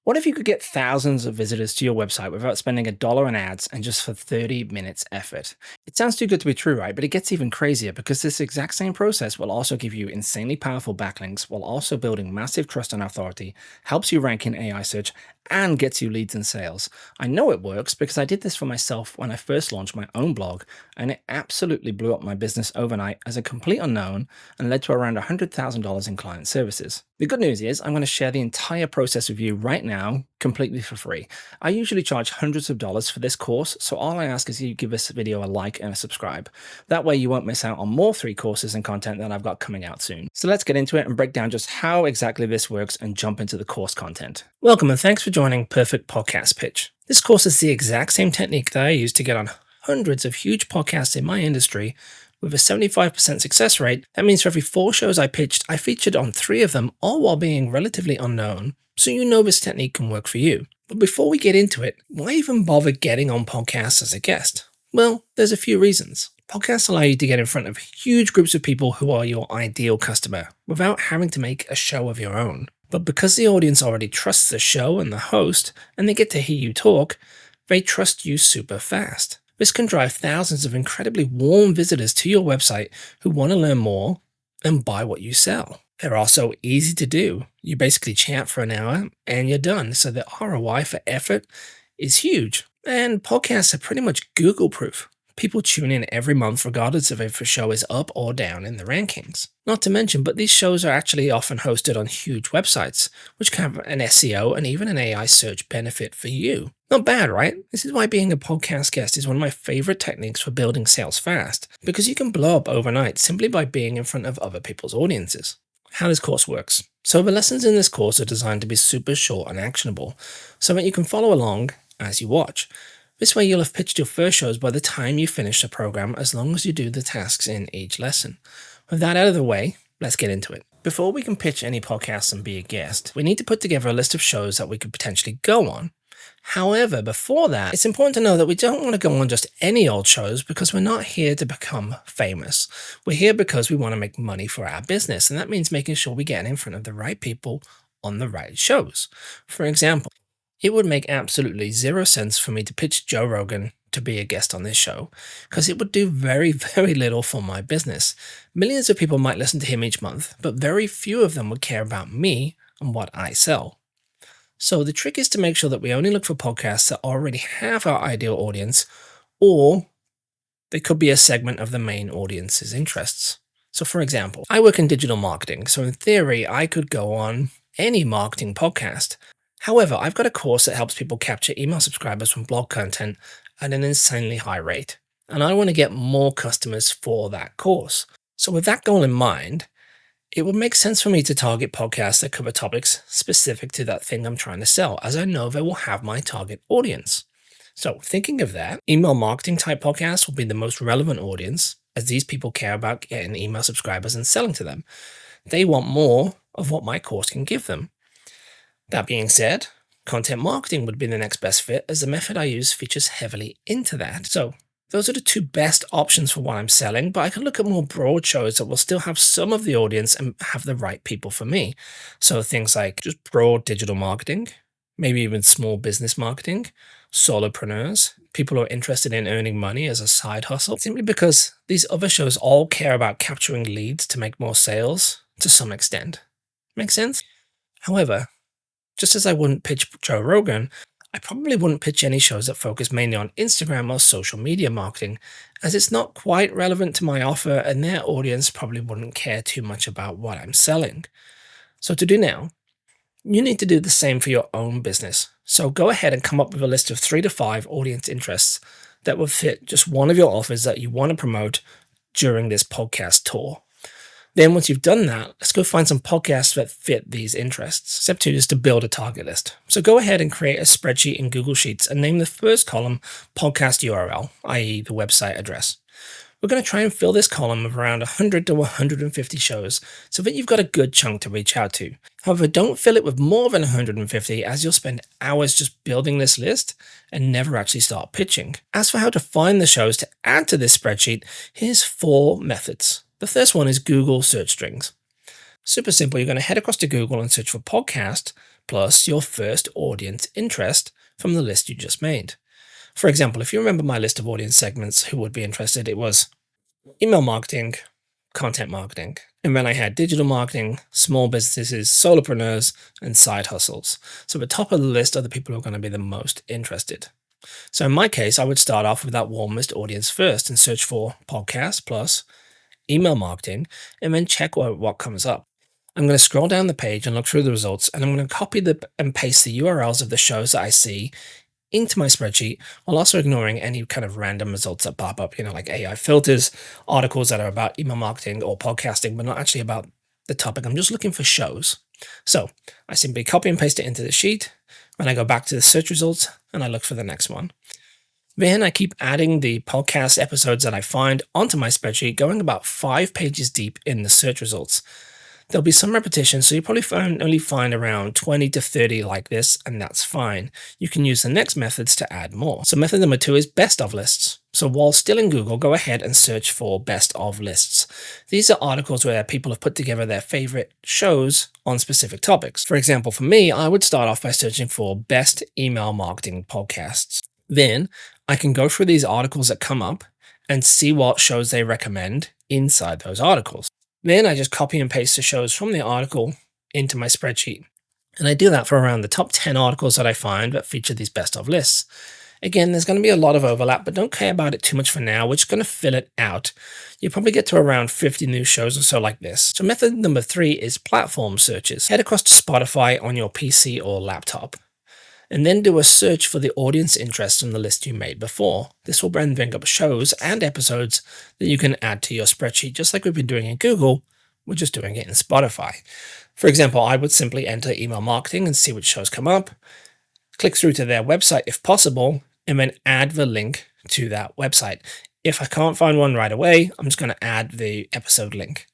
What if you could get thousands of visitors to your website without spending $1 in ads and just for 30 minutes effort? It sounds too good to be true, right? But it gets even crazier because this exact same process will also give you insanely powerful backlinks while also building massive trust and authority, helps you rank in AI search, and gets you leads and sales. I know it works because I did this for myself when I first launched my own blog, and it absolutely blew up my business overnight as a complete unknown and led to around $100,000 in client services. The good news is I'm going to share the entire process with you right now, completely for free. I usually charge hundreds of dollars for this course, so all I ask is you give this video a like and a subscribe. That way you won't miss out on more free courses and content that I've got coming out soon. So let's get into it and break down just how exactly this works and jump into the course content. Welcome and thanks for joining Perfect Podcast Pitch. This course is the exact same technique that I use to get on hundreds of huge podcasts in my industry with a 75% success rate. That means for every 4 shows I pitched, I featured on 3 of them, all while being relatively unknown. So you know this technique can work for you. But before we get into it, why even bother getting on podcasts as a guest? Well, there's a few reasons. Podcasts allow you to get in front of huge groups of people who are your ideal customer without having to make a show of your own. But because the audience already trusts the show and the host, and they get to hear you talk, they trust you super fast. This can drive thousands of incredibly warm visitors to your website who want to learn more and buy what you sell. They're also easy to do. You basically chat for an hour and you're done. So the ROI for effort is huge. And podcasts are pretty much Google proof. People tune in every month regardless of if a show is up or down in the rankings. Not to mention, but these shows are actually often hosted on huge websites, which can have an SEO and even an AI search benefit for you. Not bad, right? This is why being a podcast guest is one of my favorite techniques for building sales fast, because you can blow up overnight simply by being in front of other people's audiences. How this course works. So the lessons in this course are designed to be super short and actionable, so that you can follow along as you watch. This way you'll have pitched your first shows by the time you finish the program, as long as you do the tasks in each lesson. With that out of the way, let's get into it. Before we can pitch any podcasts and be a guest, we need to put together a list of shows that we could potentially go on. However, before that, it's important to know that we don't want to go on just any old shows because we're not here to become famous. We're here because we want to make money for our business, and that means making sure we get in front of the right people on the right shows. For example, it would make absolutely 0 sense for me to pitch Joe Rogan to be a guest on this show, because it would do very, very little for my business. Millions of people might listen to him each month, but very few of them would care about me and what I sell. So the trick is to make sure that we only look for podcasts that already have our ideal audience, or they could be a segment of the main audience's interests. So for example, I work in digital marketing, so in theory, I could go on any marketing podcast. However, I've got a course that helps people capture email subscribers from blog content at an insanely high rate, and I want to get more customers for that course. So with that goal in mind, it would make sense for me to target podcasts that cover topics specific to that thing I'm trying to sell, as I know they will have my target audience. So thinking of that, email marketing type podcasts will be the most relevant audience, as these people care about getting email subscribers and selling to them. They want more of what my course can give them. That being said, content marketing would be the next best fit, as the method I use features heavily into that. So those are the 2 best options for what I'm selling, but I can look at more broad shows that will still have some of the audience and have the right people for me. So things like just broad digital marketing, maybe even small business marketing, solopreneurs, people who are interested in earning money as a side hustle, simply because these other shows all care about capturing leads to make more sales to some extent. Make sense? However, just as I wouldn't pitch Joe Rogan, I probably wouldn't pitch any shows that focus mainly on Instagram or social media marketing, as it's not quite relevant to my offer and their audience probably wouldn't care too much about what I'm selling. So to do now, you need to do the same for your own business. So go ahead and come up with a list of 3 to 5 audience interests that will fit just one of your offers that you want to promote during this podcast tour. Then once you've done that, let's go find some podcasts that fit these interests. Step 2 is to build a target list. So go ahead and create a spreadsheet in Google Sheets and name the first column podcast URL, i.e. the website address. We're going to try and fill this column with around 100 to 150 shows so that you've got a good chunk to reach out to. However, don't fill it with more than 150, as you'll spend hours just building this list and never actually start pitching. As for how to find the shows to add to this spreadsheet, here's 4 methods. The first one is Google search strings. Super simple. You're going to head across to Google and search for podcast, plus your first audience interest from the list you just made. For example, if you remember my list of audience segments who would be interested, it was email marketing, content marketing. And then I had digital marketing, small businesses, solopreneurs, and side hustles. So the top of the list are the people who are going to be the most interested. So in my case, I would start off with that warmest audience first and search for podcast plus email marketing, and then check what comes up. I'm going to scroll down the page and look through the results, and I'm going to copy and paste the URLs of the shows that I see into my spreadsheet, while also ignoring any kind of random results that pop up, like AI filters, articles that are about email marketing or podcasting, but not actually about the topic. I'm just looking for shows. So I simply copy and paste it into the sheet, and I go back to the search results and I look for the next one. Then I keep adding the podcast episodes that I find onto my spreadsheet, going about 5 pages deep in the search results. There'll be some repetition, so you probably only find around 20 to 30 like this, and that's fine. You can use the next methods to add more. So method number 2 is best of lists. So while still in Google, go ahead and search for best of lists. These are articles where people have put together their favorite shows on specific topics. For example, for me, I would start off by searching for best email marketing podcasts. Then I can go through these articles that come up and see what shows they recommend inside those articles. Then I just copy and paste the shows from the article into my spreadsheet. And I do that for around the top 10 articles that I find that feature these best of lists. Again, there's going to be a lot of overlap, but don't care about it too much for now. We're just going to fill it out. You'll probably get to around 50 new shows or so like this. So method number 3 is platform searches. Head across to Spotify on your PC or laptop, and then do a search for the audience interest on the list you made before. This will then bring up shows and episodes that you can add to your spreadsheet, just like we've been doing in Google. We're just doing it in Spotify. For example, I would simply enter email marketing and see which shows come up, click through to their website if possible, and then add the link to that website. If I can't find one right away, I'm just going to add the episode link.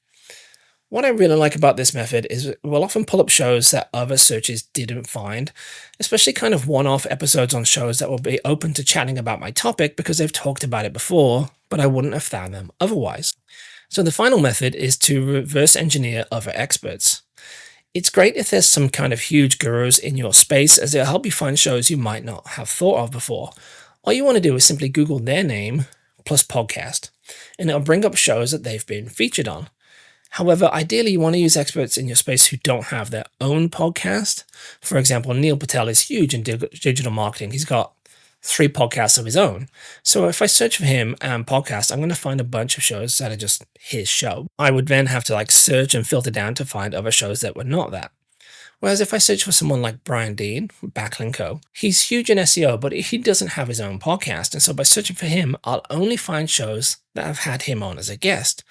What I really like about this method is it will often pull up shows that other searches didn't find, especially kind of one-off episodes on shows that will be open to chatting about my topic because they've talked about it before, but I wouldn't have found them otherwise. So the final method is to reverse engineer other experts. It's great if there's some kind of huge gurus in your space, as it'll help you find shows you might not have thought of before. All you want to do is simply Google their name plus podcast, and it'll bring up shows that they've been featured on. However, ideally, you want to use experts in your space who don't have their own podcast. For example, Neil Patel is huge in digital marketing. He's got 3 podcasts of his own. So if I search for him and podcast, I'm going to find a bunch of shows that are just his show. I would then have to search and filter down to find other shows that were not that. Whereas if I search for someone like Brian Dean, Backlinks, he's huge in SEO, but he doesn't have his own podcast. And so by searching for him, I'll only find shows that have had him on as a guest.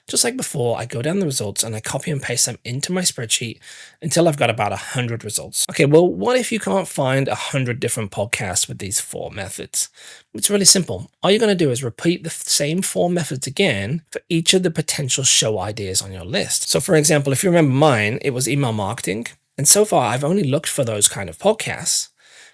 Just like before, I go down the results and I copy and paste them into my spreadsheet until I've got about 100 results. Okay, well, what if you can't find 100 different podcasts with these 4 methods? It's really simple. All you're going to do is repeat the same 4 methods again for each of the potential show ideas on your list. So for example, if you remember mine, it was email marketing. And so far, I've only looked for those kind of podcasts,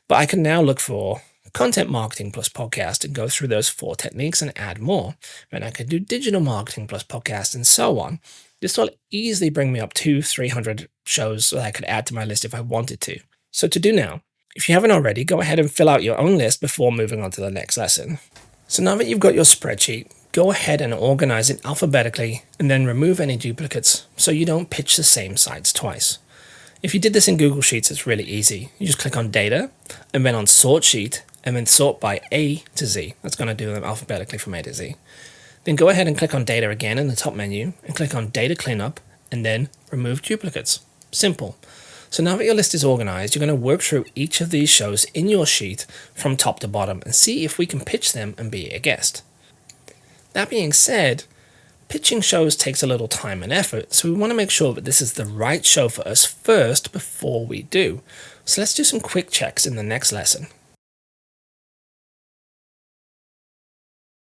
but I can now look for content marketing plus podcast and go through those 4 techniques and add more. Then I could do digital marketing plus podcast and so on. This will easily bring me up to 300 shows that I could add to my list if I wanted to. So to do now, if you haven't already, go ahead and fill out your own list before moving on to the next lesson. So now that you've got your spreadsheet, go ahead and organize it alphabetically and then remove any duplicates so you don't pitch the same sites twice. If you did this in Google Sheets, it's really easy. You just click on Data and then on Sort Sheet, and then sort by A to Z. That's going to do them alphabetically from A to Z. Then go ahead and click on Data again in the top menu and click on Data Cleanup and then remove duplicates. Simple. So now that your list is organized, you're going to work through each of these shows in your sheet from top to bottom and see if we can pitch them and be a guest. That being said, pitching shows takes a little time and effort, so we want to make sure that this is the right show for us first before we do. So let's do some quick checks in the next lesson.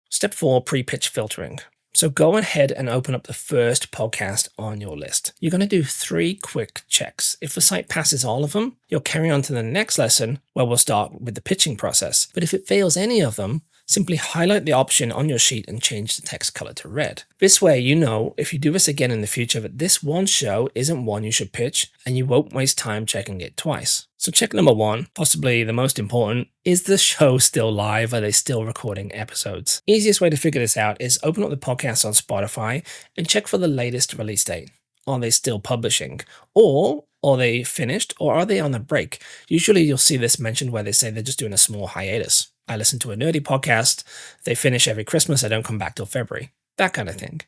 Step 4, pre-pitch filtering. So go ahead and open up the first podcast on your list. You're going to do 3 quick checks. If the site passes all of them, you'll carry on to the next lesson where we'll start with the pitching process. But if it fails any of them, Simply highlight the option on your sheet and change the text color to red. This way, you know if you do this again in the future that this one show isn't one you should pitch and you won't waste time checking it twice. So check number one, possibly the most important, is the show still live? Are they still recording episodes? Easiest way to figure this out is open up the podcast on Spotify and check for the latest release date. Are they still publishing? Or are they finished? Or are they on a break? Usually you'll see this mentioned where they say they're just doing a small hiatus. I listen to a nerdy podcast. They finish every Christmas. I don't come back till February. That kind of thing.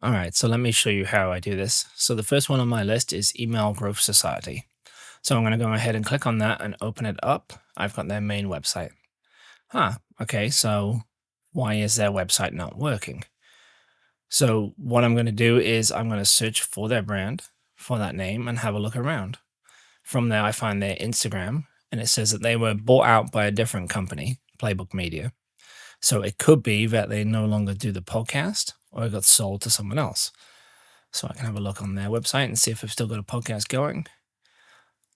All right, so let me show you how I do this. So the first one on my list is Email Growth Society. So I'm going to go ahead and click on that and open it up. I've got their main website. Okay, so why is their website not working? So what I'm going to do is I'm going to search for their brand, for that name, and have a look around. From there, I find their Instagram, and it says that they were bought out by a different company, Playbook Media. So it could be that they no longer do the podcast or it got sold to someone else. So I can have a look on their website and see if they've still got a podcast going.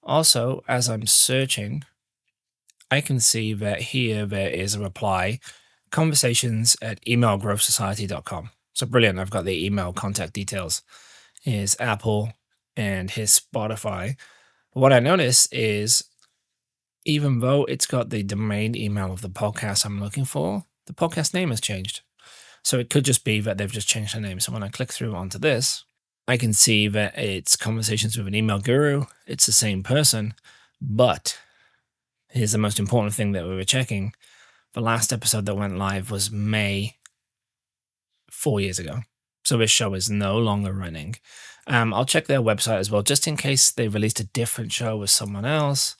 Also, as I'm searching, I can see that here there is a reply, conversations at emailgrowthsociety.com. So brilliant. I've got the email contact details. Here's Apple and his Spotify. But what I notice is even though it's got the domain email of the podcast I'm looking for, the podcast name has changed. So it could just be that they've just changed the name. So when I click through onto this, I can see that it's Conversations with an Email Guru. It's the same person, but here's the most important thing that we were checking. The last episode that went live was May 4 years ago. So this show is no longer running. I'll check their website as well, just in case they released a different show with someone else,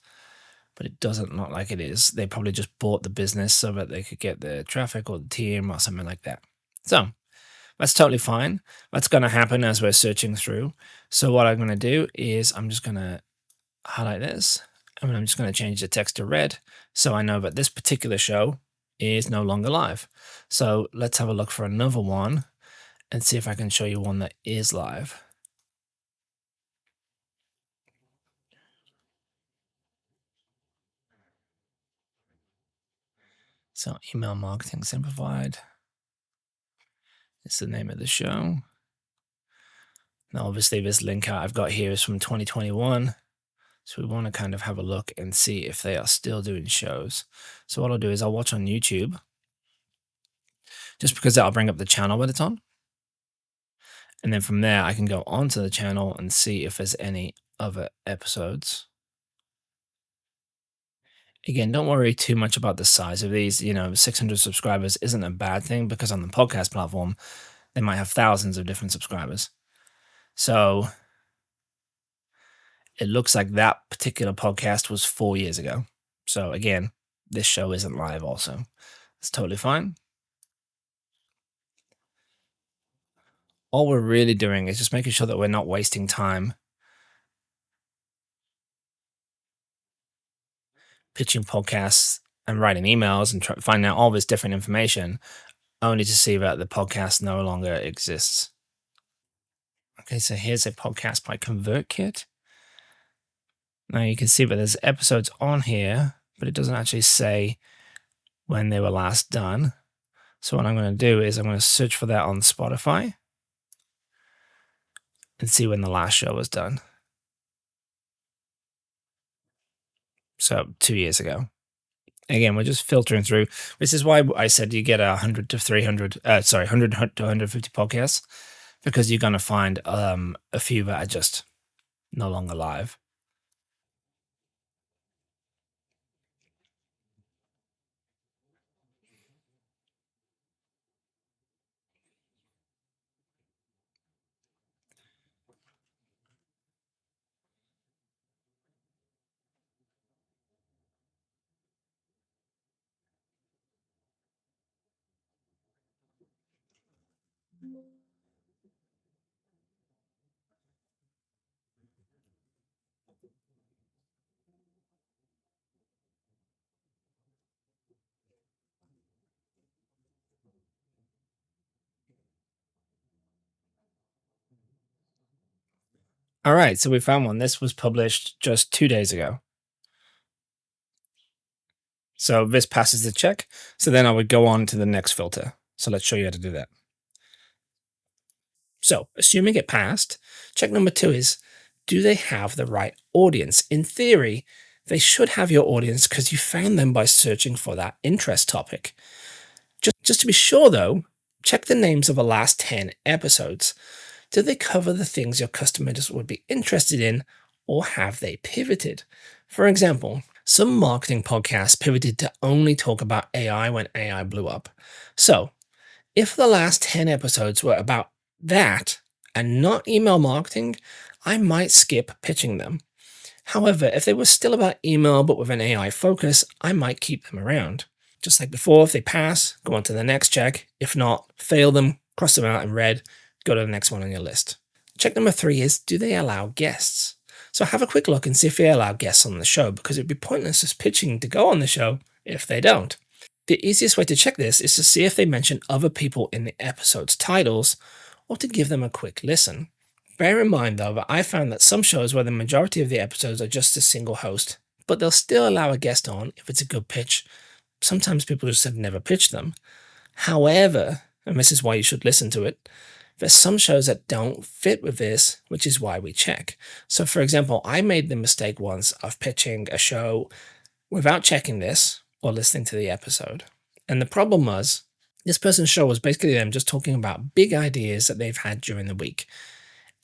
but it doesn't look like it is. They probably just bought the business so that they could get the traffic or the team or something like that. So that's totally fine. That's going to happen as we're searching through. So what I'm going to do is I'm just going to highlight this, and I'm just going to change the text to red so I know that this particular show is no longer live. So let's have a look for another one and see if I can show you one that is live. So Email Marketing Simplified is the name of the show. Now, obviously, this link I've got here is from 2021. So we want to kind of have a look and see if they are still doing shows. So what I'll do is I'll watch on YouTube, just because that'll bring up the channel that it's on. And then from there, I can go onto the channel and see if there's any other episodes. Again, don't worry too much about the size of these. 600 subscribers isn't a bad thing because on the podcast platform, they might have thousands of different subscribers. So it looks like that particular podcast was 4 years ago. So again, this show isn't live also. It's totally fine. All we're really doing is just making sure that we're not wasting time pitching podcasts and writing emails and finding out all this different information only to see that the podcast no longer exists. Okay, so here's a podcast by ConvertKit. Now you can see that there's episodes on here, but it doesn't actually say when they were last done. So what I'm going to do is I'm going to search for that on Spotify and see when the last show was done. So 2 years ago. Again, we're just filtering through. This is why I said you get 100 to 300, 100 to 150 podcasts, because you're going to find a few that are just no longer live. All right, so we found one. This was published just 2 days ago. So this passes the check. So then I would go on to the next filter. So let's show you how to do that. So assuming it passed, check number 2 is, do they have the right audience? In theory, they should have your audience because you found them by searching for that interest topic. Just to be sure though, check the names of the last 10 episodes. Do they cover the things your customers would be interested in, or have they pivoted? For example, some marketing podcasts pivoted to only talk about AI when AI blew up. So, if the last 10 episodes were about that and not email marketing, I might skip pitching them. However, if they were still about email but with an AI focus, I might keep them around. Just like before, if they pass, go on to the next check. If not, fail them, cross them out in red, go to the next one on your list. Check number 3 is, do they allow guests? So have a quick look and see if they allow guests on the show, because it'd be pointless just pitching to go on the show if they don't. The easiest way to check this is to see if they mention other people in the episode's titles, or to give them a quick listen. Bear in mind though that I found that some shows where the majority of the episodes are just a single host, but they'll still allow a guest on if it's a good pitch. Sometimes people just have never pitched them. However, and this is why you should listen to it, there's some shows that don't fit with this, which is why we check. So for example, I made the mistake once of pitching a show without checking this or listening to the episode. And the problem was, this person's show was basically them just talking about big ideas that they've had during the week.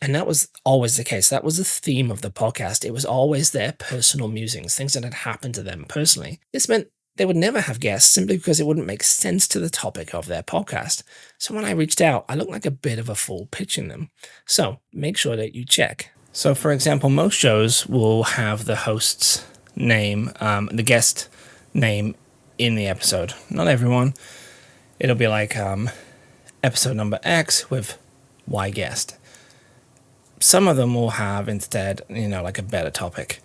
And that was always the case. That was the theme of the podcast. It was always their personal musings, things that had happened to them personally. This meant they would never have guests simply because it wouldn't make sense to the topic of their podcast. So when I reached out, I looked like a bit of a fool pitching them. So make sure that you check. So for example, most shows will have the host's name, the guest name in the episode. Not everyone. It'll be like episode number X with Y guest. Some of them will have instead, like a better topic,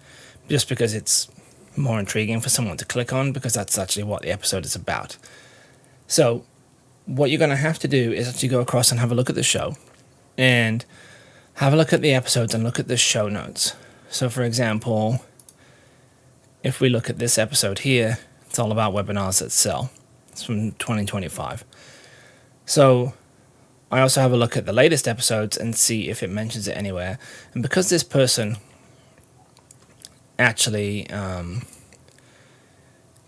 just because it's more intriguing for someone to click on, because that's actually what the episode is about. So what you're going to have to do is actually go across and have a look at the show and have a look at the episodes and look at the show notes. So for example, if we look at this episode here, it's all about webinars that sell. It's from 2025. So I also have a look at the latest episodes and see if it mentions it anywhere. And because this person actually,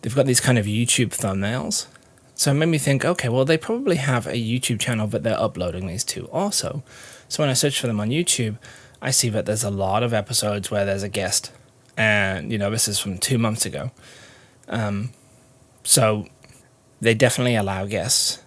they've got these kind of YouTube thumbnails, so it made me think, okay, well, they probably have a YouTube channel, but they're uploading these to also. So when I search for them on YouTube, I see that there's a lot of episodes where there's a guest. And, this is from 2 months ago. So they definitely allow guests.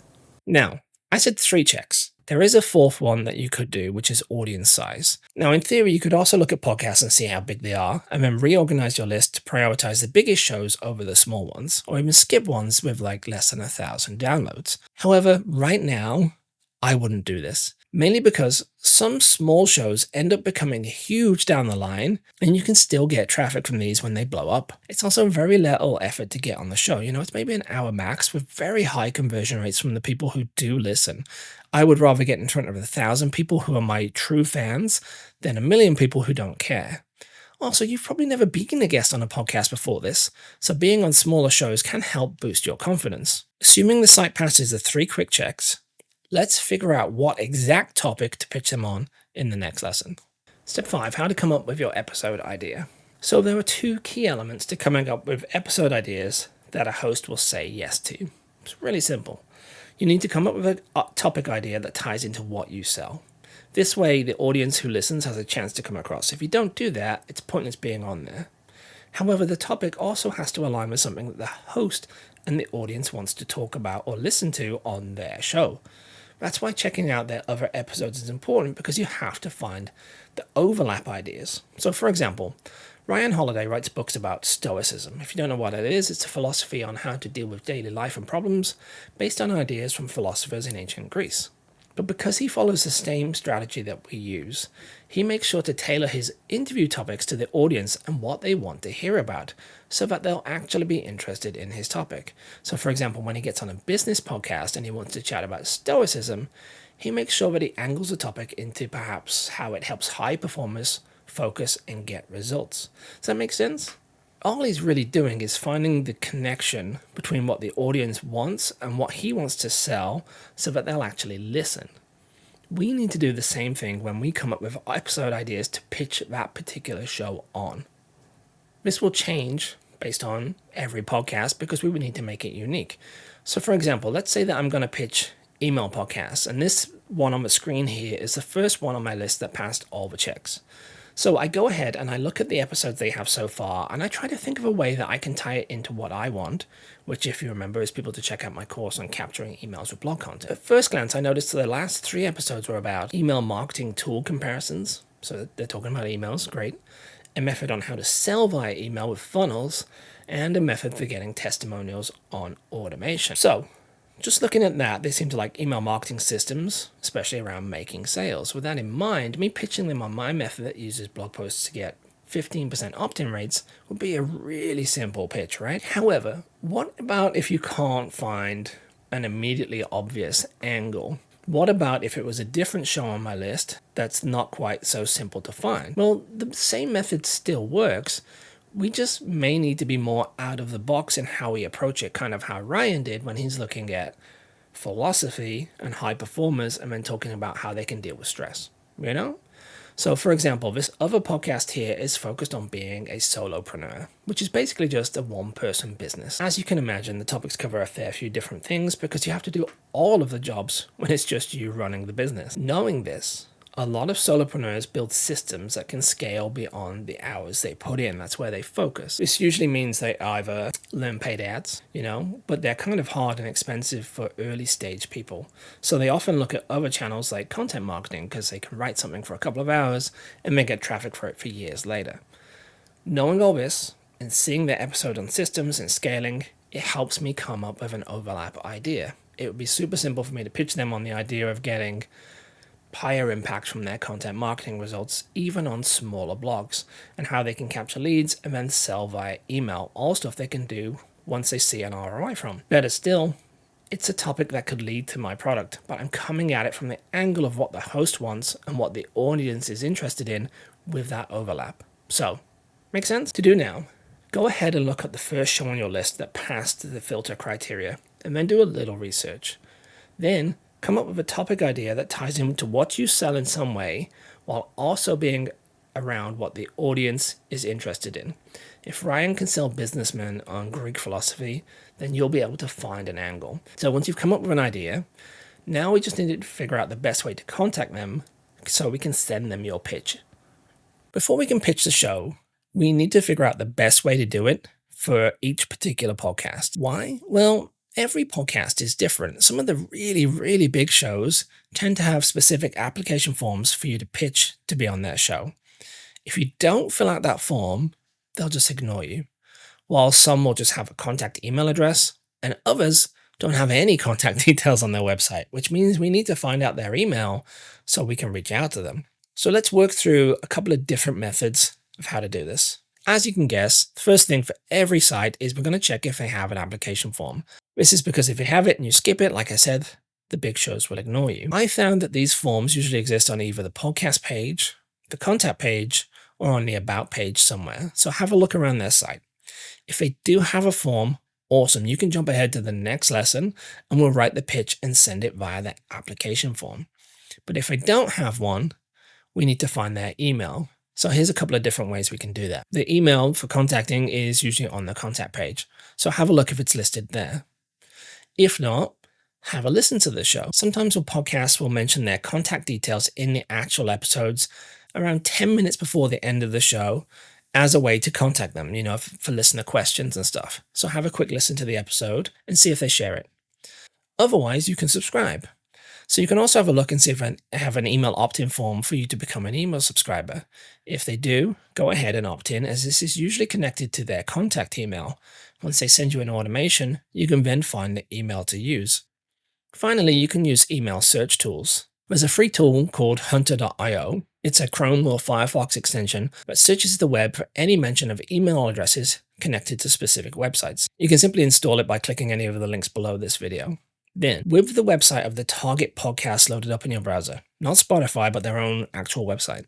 Now, I said 3 checks. There is a 4th one that you could do, which is audience size. Now, in theory, you could also look at podcasts and see how big they are, and then reorganize your list to prioritize the biggest shows over the small ones, or even skip ones with like less than 1,000 downloads. However, right now, I wouldn't do this. Mainly because some small shows end up becoming huge down the line, and you can still get traffic from these when they blow up. It's also very little effort to get on the show. It's maybe an hour max with very high conversion rates from the people who do listen. I would rather get in front of 1,000 people who are my true fans than 1 million people who don't care. Also, you've probably never been a guest on a podcast before this, so being on smaller shows can help boost your confidence. Assuming the site passes the 3 quick checks, let's figure out what exact topic to pitch them on in the next lesson. Step 5, how to come up with your episode idea. So there are 2 key elements to coming up with episode ideas that a host will say yes to. It's really simple. You need to come up with a topic idea that ties into what you sell. This way, the audience who listens has a chance to come across. If you don't do that, it's pointless being on there. However, the topic also has to align with something that the host and the audience wants to talk about or listen to on their show. That's why checking out their other episodes is important, because you have to find the overlap ideas. So for example, Ryan Holiday writes books about Stoicism. If you don't know what it is, it's a philosophy on how to deal with daily life and problems based on ideas from philosophers in ancient Greece. But because he follows the same strategy that we use, he makes sure to tailor his interview topics to the audience and what they want to hear about, so that they'll actually be interested in his topic. So for example, when he gets on a business podcast and he wants to chat about Stoicism, he makes sure that he angles the topic into perhaps how it helps high performers focus and get results. Does that make sense? all he's really doing is finding the connection between what the audience wants and what he wants to sell so that they'll actually listen. We need to do the same thing when we come up with episode ideas to pitch that particular show on. This will change based on every podcast because we would need to make it unique. So for example, let's say that I'm going to pitch email podcasts, and this one on the screen here is the first one on my list that passed all the checks. So I go ahead and I look at the episodes they have so far, and I try to think of a way that I can tie it into what I want, which, if you remember, is people to check out my course on capturing emails with blog content. At first glance, I noticed the last 3 episodes were about email marketing tool comparisons. So they're talking about emails, great. A method on how to sell via email with funnels, and a method for getting testimonials on automation. So just looking at that, they seem to like email marketing systems, especially around making sales. With that in mind, me pitching them on my method that uses blog posts to get 15% opt-in rates would be a really simple pitch, right? However, what about if you can't find an immediately obvious angle? What about if it was a different show on my list that's not quite so simple to find? Well, the same method still works. We just may need to be more out of the box in how we approach it, kind of how Ryan did when he's looking at philosophy and high performers and then talking about how they can deal with stress, you know? So for example, this other podcast here is focused on being a solopreneur, which is basically just a one-person business. As you can imagine, the topics cover a fair few different things because you have to do all of the jobs when it's just you running the business. Knowing this, a lot of solopreneurs build systems that can scale beyond the hours they put in. That's where they focus. This usually means they either learn paid ads, but they're kind of hard and expensive for early stage people. So they often look at other channels like content marketing because they can write something for a couple of hours and then get traffic for it for years later. Knowing all this and seeing their episode on systems and scaling, it helps me come up with an overlap idea. It would be super simple for me to pitch them on the idea of getting higher impact from their content marketing results, even on smaller blogs, and how they can capture leads and then sell via email, all stuff they can do once they see an ROI from. Better still, it's a topic that could lead to my product, but I'm coming at it from the angle of what the host wants and what the audience is interested in with that overlap. So, make sense? To do now, go ahead and look at the first show on your list that passed the filter criteria, and then do a little research. Then, come up with a topic idea that ties into what you sell in some way, while also being around what the audience is interested in. If Ryan can sell businessmen on Greek philosophy, then you'll be able to find an angle. So once you've come up with an idea, now we just need to figure out the best way to contact them so we can send them your pitch. Before we can pitch the show, we need to figure out the best way to do it for each particular podcast. Why? Well, every podcast is different. Some of the really, really big shows tend to have specific application forms for you to pitch to be on their show. If you don't fill out that form, they'll just ignore you. While some will just have a contact email address, and others don't have any contact details on their website, which means we need to find out their email so we can reach out to them. So let's work through a couple of different methods of how to do this. As you can guess, the first thing for every site is we're going to check if they have an application form. This is because if you have it and you skip it, like I said, the big shows will ignore you. I found that these forms usually exist on either the podcast page, the contact page, or on the about page somewhere. So have a look around their site. If they do have a form, awesome. You can jump ahead to the next lesson and we'll write the pitch and send it via the application form. But if they don't have one, we need to find their email. So here's a couple of different ways we can do that. The email for contacting is usually on the contact page. So have a look if it's listed there. If not, have a listen to the show. Sometimes podcasts will mention their contact details in the actual episodes around 10 minutes before the end of the show as a way to contact them, for listener questions and stuff. So have a quick listen to the episode and see if they share it. Otherwise, you can subscribe. So you can also have a look and see if I have an email opt-in form for you to become an email subscriber. If they do, go ahead and opt in, as this is usually connected to their contact email. Once they send you an automation, you can then find the email to use. Finally, you can use email search tools. There's a free tool called hunter.io. It's a Chrome or Firefox extension that searches the web for any mention of email addresses connected to specific websites. You can simply install it by clicking any of the links below this video. Then, with the website of the target podcast loaded up in your browser, not Spotify, but their own actual website,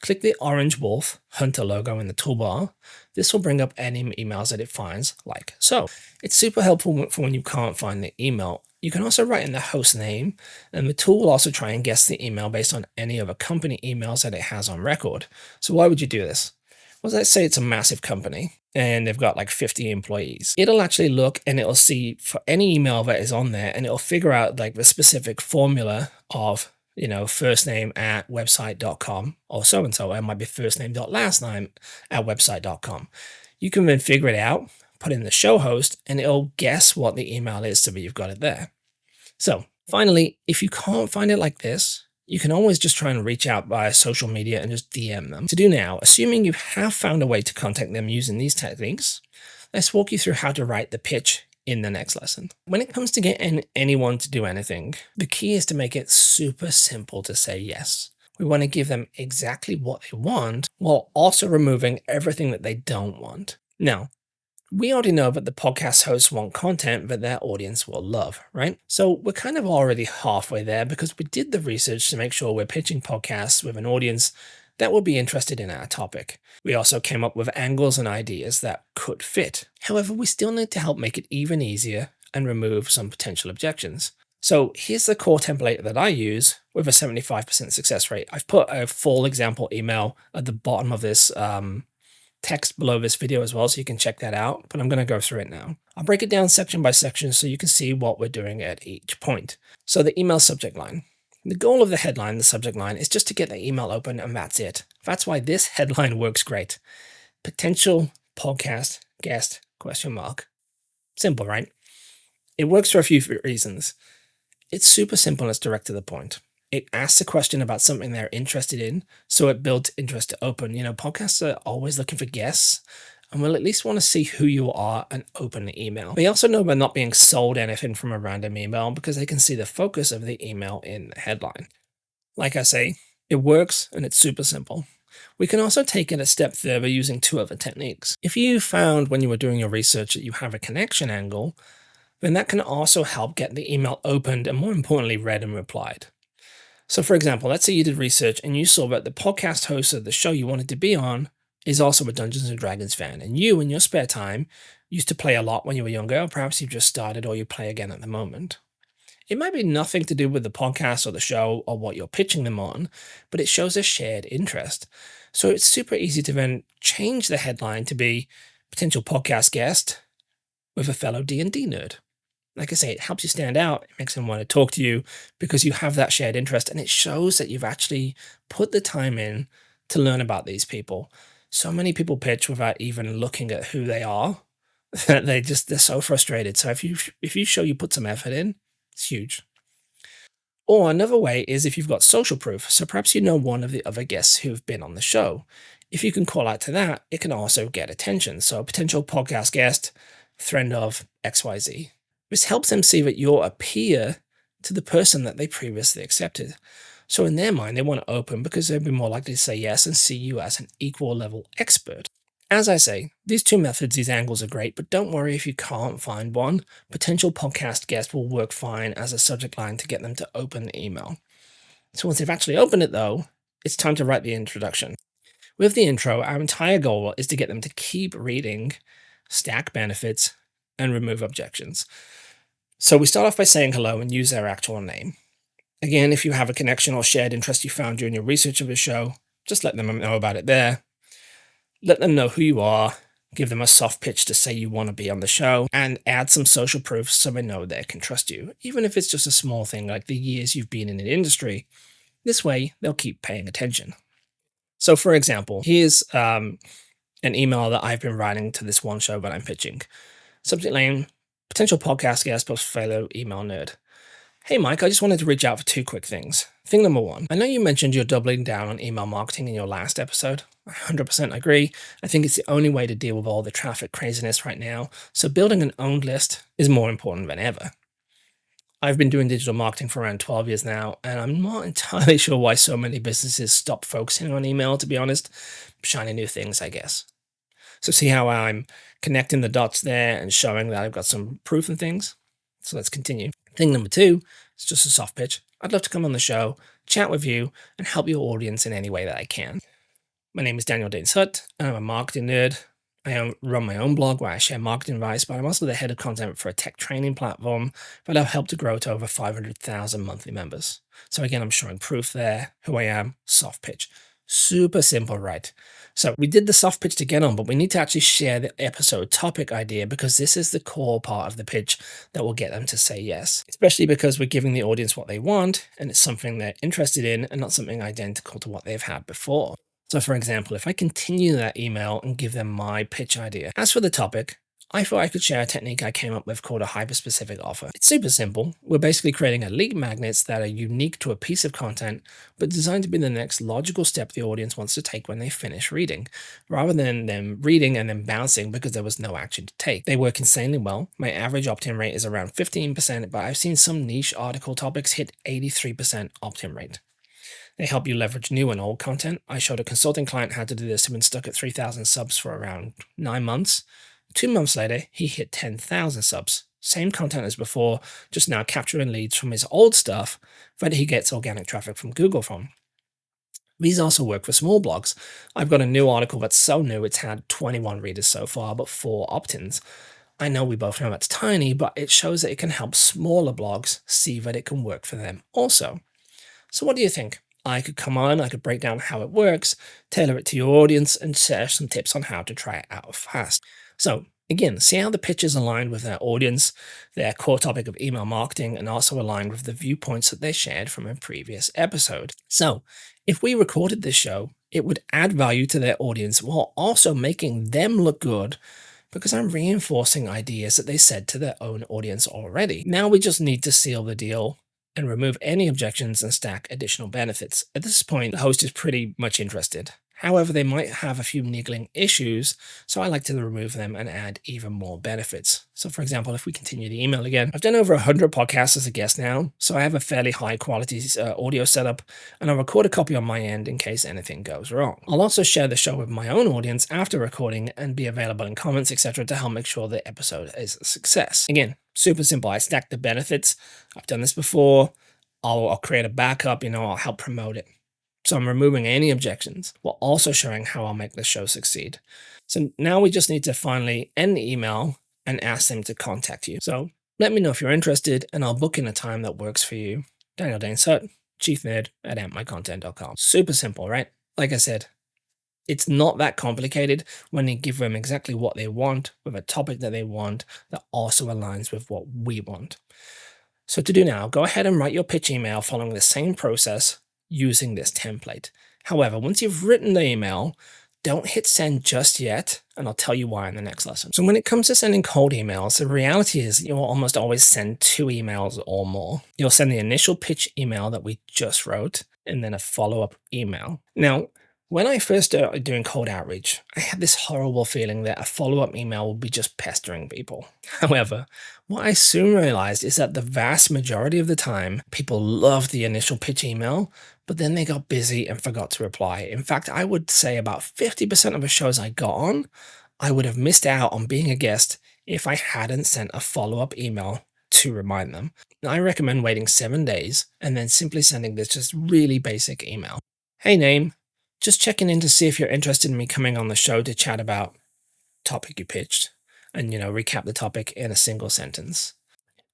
click the orange wolf hunter logo in the toolbar. This will bring up any emails that it finds, like so. It's super helpful for when you can't find the email. You can also write in the host name, and the tool will also try and guess the email based on any other company emails that it has on record. So why would you do this? Well, let's say it's a massive company and they've got like 50 employees. It'll actually look and it'll see for any email that is on there, and it'll figure out like the specific formula of, first name at website.com or so and so. It might be first name dot last name at website.com. You can then figure it out, put in the show host, and it'll guess what the email is so that you've got it there. So finally, if you can't find it like this, you can always just try and reach out via social media and just DM them. To do now, assuming you have found a way to contact them using these techniques, let's walk you through how to write the pitch in the next lesson. When it comes to getting anyone to do anything, the key is to make it super simple to say yes. We want to give them exactly what they want while also removing everything that they don't want. Now, we already know that the podcast hosts want content that their audience will love, right? So we're kind of already halfway there because we did the research to make sure we're pitching podcasts with an audience that will be interested in our topic. We also came up with angles and ideas that could fit. However, we still need to help make it even easier and remove some potential objections. So here's the core template that I use with a 75% success rate. I've put a full example email at the bottom of this text below this video as well, so you can check that out, but I'm going to go through it now. I'll break it down section by section so you can see what we're doing at each point. So the email subject line. The goal of the headline, the subject line, is just to get the email open, and that's it. That's why this headline works great. Potential podcast guest ? Simple, right? It works for a few reasons. It's super simple and it's direct to the point. It asks a question about something they're interested in, so it builds interest to open. Podcasts are always looking for guests, and will at least want to see who you are and open the email. They also know they're not being sold anything from a random email because they can see the focus of the email in the headline. Like I say, it works and it's super simple. We can also take it a step further using two other techniques. If you found when you were doing your research that you have a connection angle, then that can also help get the email opened and, more importantly, read and replied. So for example, let's say you did research and you saw that the podcast host of the show you wanted to be on is also a Dungeons & Dragons fan, and you, in your spare time, used to play a lot when you were younger, or perhaps you've just started or you play again at the moment. It might be nothing to do with the podcast or the show or what you're pitching them on, but it shows a shared interest. So it's super easy to then change the headline to be potential podcast guest with a fellow D&D nerd. Like I say, it helps you stand out. It makes them want to talk to you because you have that shared interest, and it shows that you've actually put the time in to learn about these people. So many people pitch without even looking at who they are that they're so frustrated. So if you show you put some effort in, it's huge. Or another way is if you've got social proof. So perhaps you know one of the other guests who've been on the show. If you can call out to that, it can also get attention. So a potential podcast guest, friend of XYZ. This helps them see that you're a peer to the person that they previously accepted. So in their mind, they want to open because they'll be more likely to say yes and see you as an equal level expert. As I say, these two methods, these angles are great, but don't worry if you can't find one. Potential podcast guest will work fine as a subject line to get them to open the email. So once they've actually opened it though, it's time to write the introduction. With the intro, our entire goal is to get them to keep reading, stack benefits, and remove objections. So we start off by saying hello and use their actual name. Again, if you have a connection or shared interest you found during your research of the show, just let them know about it there. Let them know who you are, give them a soft pitch to say you want to be on the show, and add some social proof so they know they can trust you, even if it's just a small thing like the years you've been in the industry. This way, they'll keep paying attention. So for example, here's an email that I've been writing to this one show that I'm pitching. Subject line, potential podcast guest plus fellow email nerd. Hey Mike, I just wanted to reach out for two quick things. Thing number one, I know you mentioned you're doubling down on email marketing in your last episode. I 100% agree. I think it's the only way to deal with all the traffic craziness right now, so building an owned list is more important than ever. I've been doing digital marketing for around 12 years now, and I'm not entirely sure why so many businesses stop focusing on email, to be honest. Shiny new things, I guess. So see how I'm connecting the dots there and showing that I've got some proof and things? So let's continue. Thing number two is just a soft pitch. I'd love to come on the show, chat with you, and help your audience in any way that I can. My name is Daines-Hutt, and I'm a marketing nerd. Run my own blog where I share marketing advice, but I'm also the head of content for a tech training platform that I've helped to grow to over 500,000 monthly members. So again, I'm showing proof there, who I am, soft pitch. Super simple, right? So we did the soft pitch to get on, but we need to actually share the episode topic idea because this is the core part of the pitch that will get them to say yes, especially because we're giving the audience what they want and it's something they're interested in and not something identical to what they've had before. So for example, if I continue that email and give them my pitch idea. As for the topic, I thought I could share a technique I came up with called a hyper-specific offer. It's super simple. We're basically creating lead magnets that are unique to a piece of content, but designed to be the next logical step the audience wants to take when they finish reading, rather than them reading and then bouncing because there was no action to take. They work insanely well. My average opt-in rate is around 15%, but I've seen some niche article topics hit 83% opt-in rate. They help you leverage new and old content. I showed a consulting client how to do this who'd been stuck at 3,000 subs for around 9 months. 2 months later, he hit 10,000 subs. Same content as before, just now capturing leads from his old stuff that he gets organic traffic from Google from. These also work for small blogs. I've got a new article that's so new it's had 21 readers so far, but 4 opt-ins. I know we both know that's tiny, but it shows that it can help smaller blogs see that it can work for them also. So what do you think? I could come on, I could break down how it works, tailor it to your audience, and share some tips on how to try it out fast. So again, see how the pitch is aligned with their audience, their core topic of email marketing, and also aligned with the viewpoints that they shared from a previous episode. So if we recorded this show, it would add value to their audience while also making them look good because I'm reinforcing ideas that they said to their own audience already. Now we just need to seal the deal and remove any objections and stack additional benefits. At this point, the host is pretty much interested. However, they might have a few niggling issues, so I like to remove them and add even more benefits. So for example, if we continue the email again, I've done over 100 podcasts as a guest now, so I have a fairly high quality audio setup, and I'll record a copy on my end in case anything goes wrong. I'll also share the show with my own audience after recording and be available in comments, etc. to help make sure the episode is a success. Again, super simple. I stack the benefits. I've done this before. I'll create a backup, I'll help promote it. So I'm removing any objections while also showing how I'll make the show succeed. So now we just need to finally end the email and ask them to contact you. So let me know if you're interested and I'll book in a time that works for you. Daniel Daines-Hutt, chief nerd at ampmycontent.com. Super simple, right? Like I said, it's not that complicated when you give them exactly what they want with a topic that they want that also aligns with what we want. So to do now, go ahead and write your pitch email following the same process using this template. However, once you've written the email, don't hit send just yet, and I'll tell you why in the next lesson. So when it comes to sending cold emails, the reality is you'll almost always send 2 emails or more. You'll send the initial pitch email that we just wrote, and then a follow-up email. Now, when I first started doing cold outreach, I had this horrible feeling that a follow-up email would be just pestering people. However, what I soon realized is that the vast majority of the time, people loved the initial pitch email, but then they got busy and forgot to reply. In fact, I would say about 50% of the shows I got on, I would have missed out on being a guest if I hadn't sent a follow-up email to remind them. I recommend waiting 7 days and then simply sending this just really basic email. Hey name, just checking in to see if you're interested in me coming on the show to chat about topic you pitched and, recap the topic in a single sentence.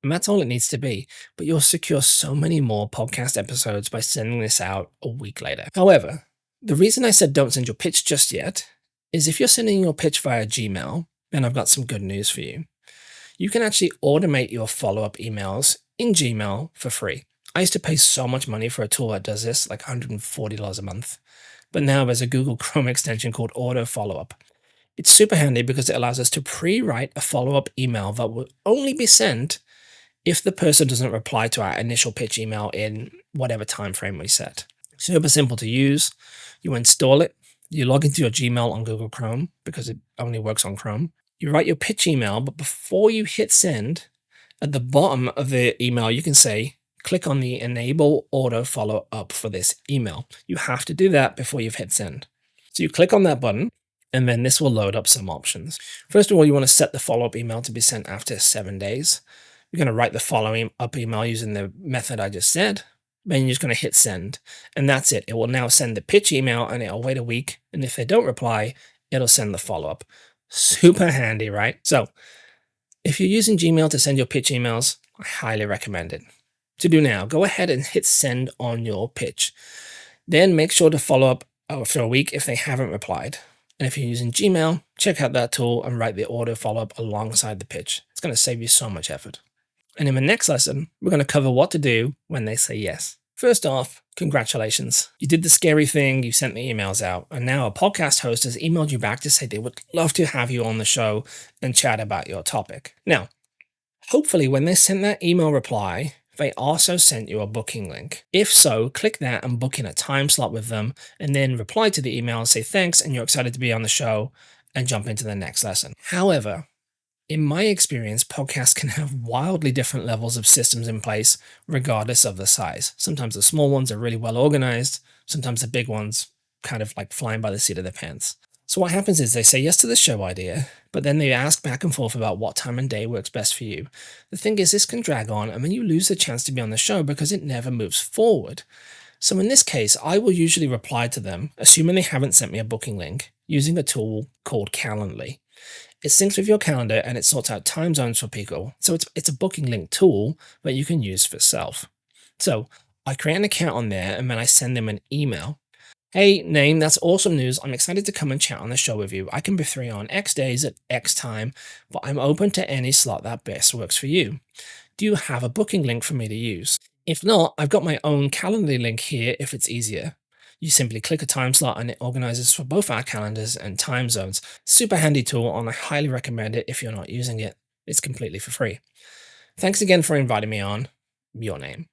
And that's all it needs to be, but you'll secure so many more podcast episodes by sending this out a week later. However, the reason I said don't send your pitch just yet is if you're sending your pitch via Gmail, then I've got some good news for you. You can actually automate your follow-up emails in Gmail for free. I used to pay so much money for a tool that does this, like $140 a month. But now there's a Google Chrome extension called Auto Follow-up. It's super handy because it allows us to pre-write a follow-up email that will only be sent if the person doesn't reply to our initial pitch email in whatever time frame we set. Super simple to use. You install it. You log into your Gmail on Google Chrome because it only works on Chrome. You write your pitch email, but before you hit send, at the bottom of the email, you can say, click on the enable auto follow up for this email. You have to do that before you've hit send. So you click on that button, and then this will load up some options. First of all, you want to set the follow-up email to be sent after 7 days. You're going to write the following up email using the method I just said. Then you're just going to hit send. And that's it. It will now send the pitch email and it'll wait a week. And if they don't reply, it'll send the follow-up. Super handy, right? So if you're using Gmail to send your pitch emails, I highly recommend it. To do now, go ahead and hit send on your pitch. Then make sure to follow up after a week if they haven't replied. And if you're using Gmail, check out that tool and write the auto follow-up alongside the pitch. It's going to save you so much effort. And in the next lesson, we're going to cover what to do when they say yes. First off, congratulations. You did the scary thing, you sent the emails out, and now a podcast host has emailed you back to say they would love to have you on the show and chat about your topic. Now, hopefully when they sent that email reply, they also sent you a booking link. If so, click that and book in a time slot with them, and then reply to the email and say thanks and you're excited to be on the show, and jump into the next lesson. However, in my experience, podcasts can have wildly different levels of systems in place, regardless of the size. Sometimes the small ones are really well organized. Sometimes the big ones kind of like flying by the seat of their pants. So what happens is they say yes to the show idea, but then they ask back and forth about what time and day works best for you. The thing is, this can drag on and then you lose the chance to be on the show because it never moves forward. So in this case, I will usually reply to them, assuming they haven't sent me a booking link, using a tool called Calendly. It syncs with your calendar and it sorts out time zones for people. So it's a booking link tool that you can use for self. So I create an account on there and then I send them an email. Hey, Naeem, that's awesome news. I'm excited to come and chat on the show with you. I can be free on X days at X time, but I'm open to any slot that best works for you. Do you have a booking link for me to use? If not, I've got my own Calendly link here if it's easier. You simply click a time slot and it organizes for both our calendars and time zones. Super handy tool and I highly recommend it if you're not using it. It's completely for free. Thanks again for inviting me on. Your name.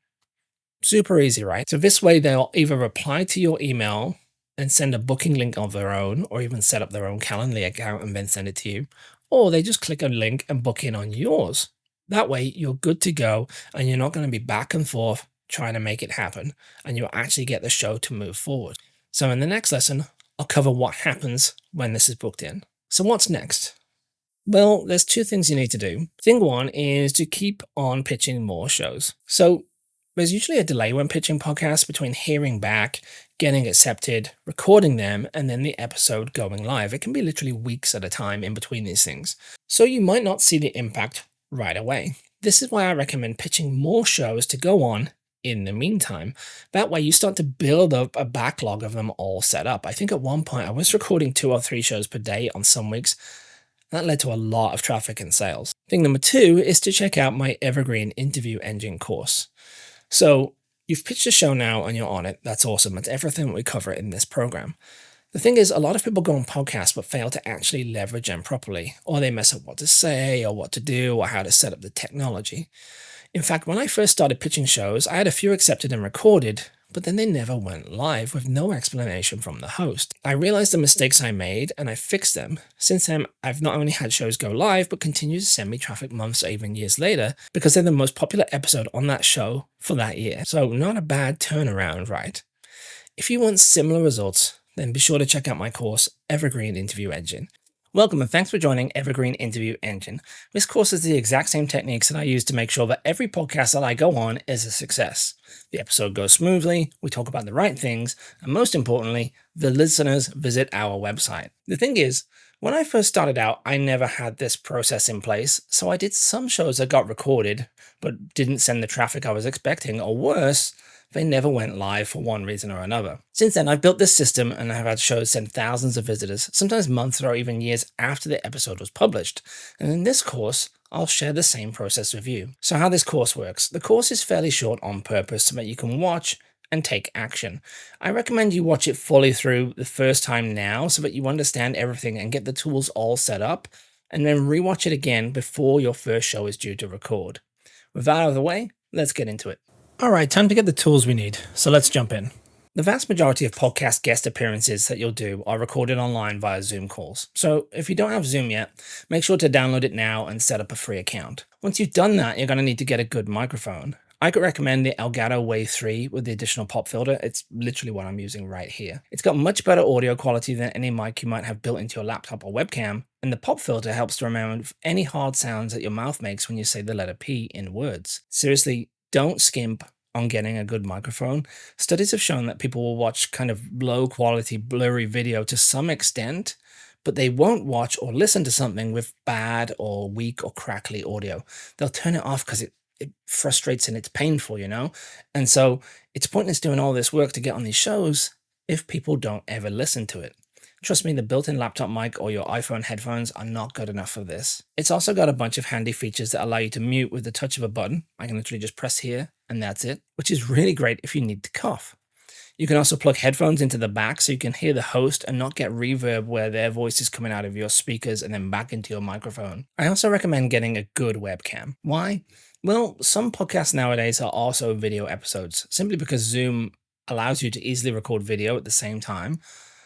Super easy, right? So this way they'll either reply to your email and send a booking link of their own, or even set up their own Calendly account and then send it to you, or they just click a link and book in on yours. That way you're good to go and you're not going to be back and forth trying to make it happen, and you'll actually get the show to move forward. So in the next lesson, I'll cover what happens when this is booked in. So what's next? Well, there's two things you need to do. Thing one is to keep on pitching more shows. So there's usually a delay when pitching podcasts between hearing back, getting accepted, recording them, and then the episode going live. It can be literally weeks at a time in between these things. So you might not see the impact right away. This is why I recommend pitching more shows to go on in the meantime. That way you start to build up a backlog of them all set up. I think at one point I was recording 2 or 3 shows per day on some weeks. That led to a lot of traffic and sales. Thing number 2 is to check out my Evergreen Interview Engine course. So you've pitched a show now and you're on it. That's awesome. That's everything we cover in this program. The thing is, a lot of people go on podcasts but fail to actually leverage them properly, or they mess up what to say or what to do or how to set up the technology. In fact, when I first started pitching shows, I had a few accepted and recorded, but then they never went live with no explanation from the host. I realized the mistakes I made and I fixed them. Since then, I've not only had shows go live, but continue to send me traffic months or even years later because they're the most popular episode on that show for that year. So not a bad turnaround, right? If you want similar results, then be sure to check out my course, Evergreen Interview Engine. Welcome and thanks for joining Evergreen Interview Engine. This course is the exact same techniques that I use to make sure that every podcast that I go on is a success. The episode goes smoothly, we talk about the right things, and most importantly, the listeners visit our website. The thing is, when I first started out, I never had this process in place, so I did some shows that got recorded, but didn't send the traffic I was expecting, or worse, they never went live for one reason or another. Since then, I've built this system and I've had shows send thousands of visitors, sometimes months or even years after the episode was published. And in this course, I'll share the same process with you. So how this course works. The course is fairly short on purpose so that you can watch and take action. I recommend you watch it fully through the first time now so that you understand everything and get the tools all set up, and then rewatch it again before your first show is due to record. With that out of the way, let's get into it. All right, time to get the tools we need, so let's jump in. The vast majority of podcast guest appearances that you'll do are recorded online via Zoom calls. So if you don't have Zoom yet, make sure to download it now and set up a free account. Once you've done that, you're going to need to get a good microphone. I could recommend the Elgato Wave 3 with the additional pop filter. It's literally what I'm using right here. It's got much better audio quality than any mic you might have built into your laptop or webcam, and the pop filter helps to remove any hard sounds that your mouth makes when you say the letter P in words. Seriously, don't skimp on getting a good microphone. Studies have shown that people will watch kind of low quality, blurry video to some extent, but they won't watch or listen to something with bad or weak or crackly audio. They'll turn it off because it frustrates and it's painful, you know? And so it's pointless doing all this work to get on these shows if people don't ever listen to it. Trust me, the built-in laptop mic or your iPhone headphones are not good enough for this. It's also got a bunch of handy features that allow you to mute with the touch of a button. I can literally just press here and that's it, which is really great if you need to cough. You can also plug headphones into the back so you can hear the host and not get reverb where their voice is coming out of your speakers and then back into your microphone. I also recommend getting a good webcam. Why? Well, some podcasts nowadays are also video episodes, simply because Zoom allows you to easily record video at the same time.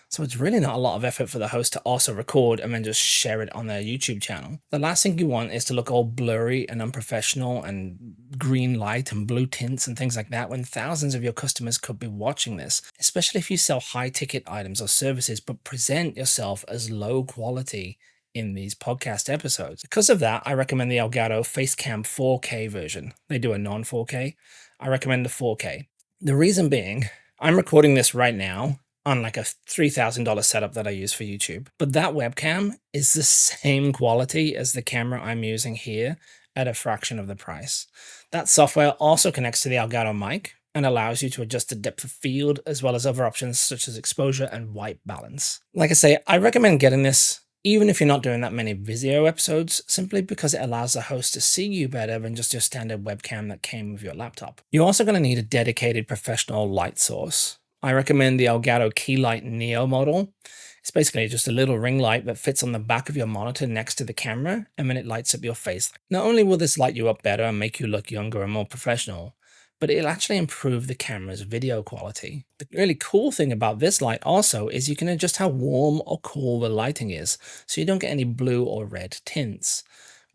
So it's really not a lot of effort for the host to also record and then just share it on their YouTube channel. The last thing you want is to look all blurry and unprofessional and green light and blue tints and things like that when thousands of your customers could be watching this, especially if you sell high ticket items or services but present yourself as low quality in these podcast episodes. Because of that, I recommend the Elgato Facecam 4K version. They do a non 4K. I recommend the 4K. The reason being, I'm recording this right now on like a $3,000 setup that I use for YouTube. But that webcam is the same quality as the camera I'm using here at a fraction of the price. That software also connects to the Elgato mic and allows you to adjust the depth of field as well as other options such as exposure and white balance. Like I say, I recommend getting this even if you're not doing that many video episodes, simply because it allows the host to see you better than just your standard webcam that came with your laptop. You're also going to need a dedicated professional light source. I recommend the Elgato Keylight Neo model. It's basically just a little ring light that fits on the back of your monitor next to the camera, and then it lights up your face. Not only will this light you up better and make you look younger and more professional, but it'll actually improve the camera's video quality. The really cool thing about this light also is you can adjust how warm or cool the lighting is, so you don't get any blue or red tints.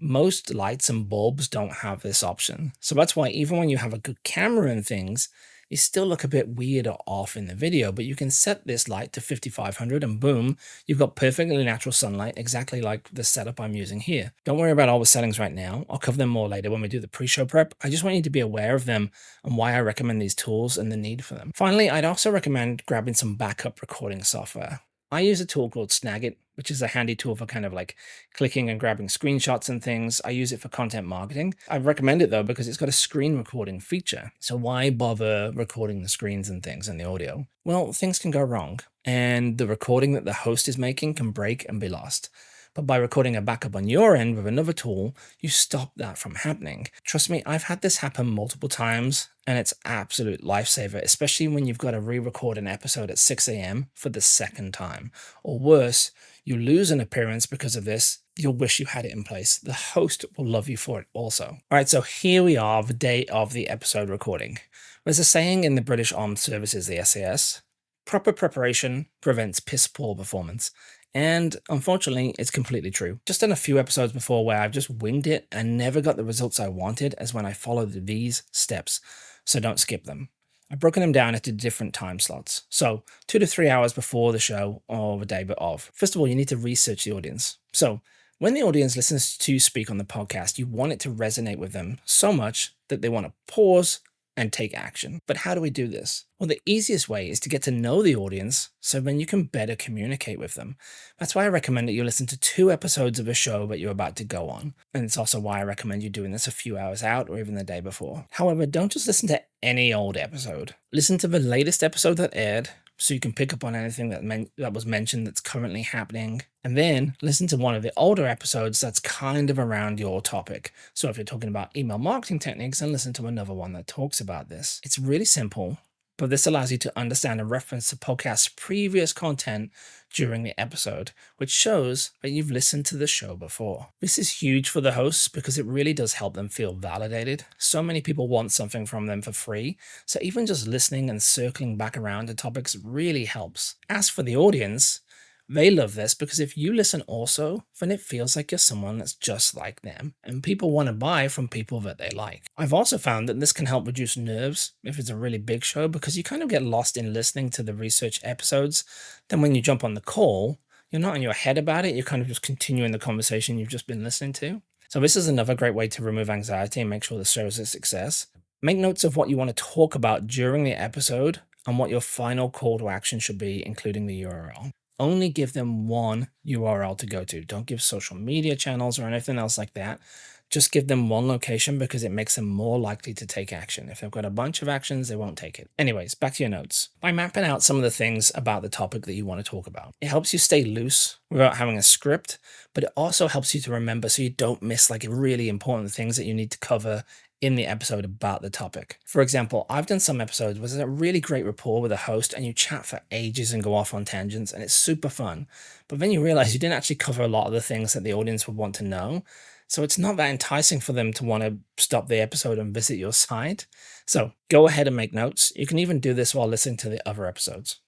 Most lights and bulbs don't have this option, so that's why even when you have a good camera and things, you still look a bit weird or off in the video, but you can set this light to 5500 and boom, you've got perfectly natural sunlight, exactly like the setup I'm using here. Don't worry about all the settings right now. I'll cover them more later when we do the pre-show prep. I just want you to be aware of them and why I recommend these tools and the need for them. Finally, I'd also recommend grabbing some backup recording software. I use a tool called Snagit, which is a handy tool for kind of like clicking and grabbing screenshots and things. I use it for content marketing. I recommend it though because it's got a screen recording feature. So why bother recording the screens and things and the audio? Well, things can go wrong and the recording that the host is making can break and be lost. But by recording a backup on your end with another tool, you stop that from happening. Trust me, I've had this happen multiple times and it's absolute lifesaver, especially when you've got to re-record an episode at 6 a.m. for the second time. Or worse, you lose an appearance because of this, you'll wish you had it in place. The host will love you for it also. All right, so here we are, the day of the episode recording. There's a saying in the British Armed Services, the SAS, proper preparation prevents piss poor performance. And unfortunately, it's completely true. Just done a few episodes before where I've just winged it and never got the results I wanted as when I followed these steps. So don't skip them. I've broken them down into different time slots. So 2 to 3 hours before the show or the day of. First of all, you need to research the audience. So when the audience listens to you speak on the podcast, you want it to resonate with them so much that they want to pause and take action. But how do we do this? Well, the easiest way is to get to know the audience so then you can better communicate with them. That's why I recommend that you listen to 2 episodes of a show that you're about to go on. And it's also why I recommend you doing this a few hours out or even the day before. However, don't just listen to any old episode. Listen to the latest episode that aired so you can pick up on anything that was mentioned that's currently happening. And then listen to one of the older episodes that's kind of around your topic. So if you're talking about email marketing techniques, then listen to another one that talks about this. It's really simple, but this allows you to understand and reference the podcast's previous content during the episode, which shows that you've listened to the show before. This is huge for the hosts because it really does help them feel validated. So many people want something from them for free, so even just listening and circling back around to topics really helps. As for the audience, They love this because if you listen also, then it feels like you're someone that's just like them, and people want to buy from people that they like. I've also found that this can help reduce nerves if it's a really big show because you kind of get lost in listening to the research episodes. Then when you jump on the call, you're not in your head about it, you're kind of just continuing the conversation you've just been listening to. So this is another great way to remove anxiety and make sure the show is a success. Make notes of what you want to talk about during the episode and what your final call to action should be, including the URL. Only give them one URL to go to. Don't give social media channels or anything else like that. Just give them one location because it makes them more likely to take action. If they've got a bunch of actions, they won't take it. Anyways, back to your notes. By mapping out some of the things about the topic that you want to talk about, it helps you stay loose without having a script, but it also helps you to remember so you don't miss like really important things that you need to cover in the episode about the topic. For example, I've done some episodes where there's a really great rapport with a host and you chat for ages and go off on tangents and it's super fun. But then you realize you didn't actually cover a lot of the things that the audience would want to know. So it's not that enticing for them to want to stop the episode and visit your site. So go ahead and make notes. You can even do this while listening to the other episodes.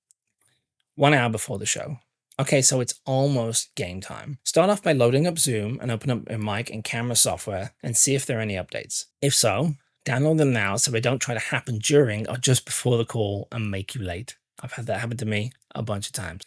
1 hour before the show. Okay, so it's almost game time. Start off by loading up Zoom and open up your mic and camera software and see if there are any updates. If so, download them now so they don't try to happen during or just before the call and make you late. I've had that happen to me a bunch of times.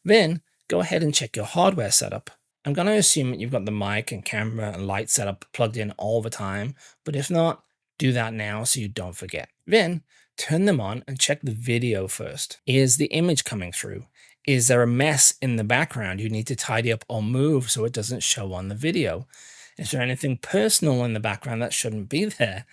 Then go ahead and check your hardware setup. I'm going to assume that you've got the mic and camera and light setup plugged in all the time, but if not, do that now so you don't forget. Then turn them on and check the video first. Is the image coming through? Is there a mess in the background you need to tidy up or move so it doesn't show on the video? Is there anything personal in the background that shouldn't be there?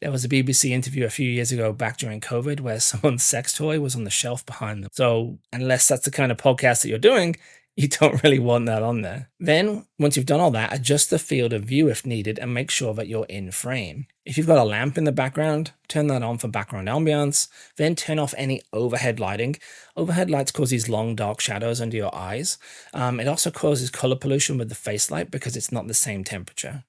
There was a BBC interview a few years ago back during COVID where someone's sex toy was on the shelf behind them. So unless that's the kind of podcast that you're doing, you don't really want that on there. Then, once you've done all that, adjust the field of view if needed and make sure that you're in frame. If you've got a lamp in the background, turn that on for background ambience. Then turn off any overhead lighting. Overhead lights cause these long dark shadows under your eyes. It also causes color pollution with the face light because it's not the same temperature.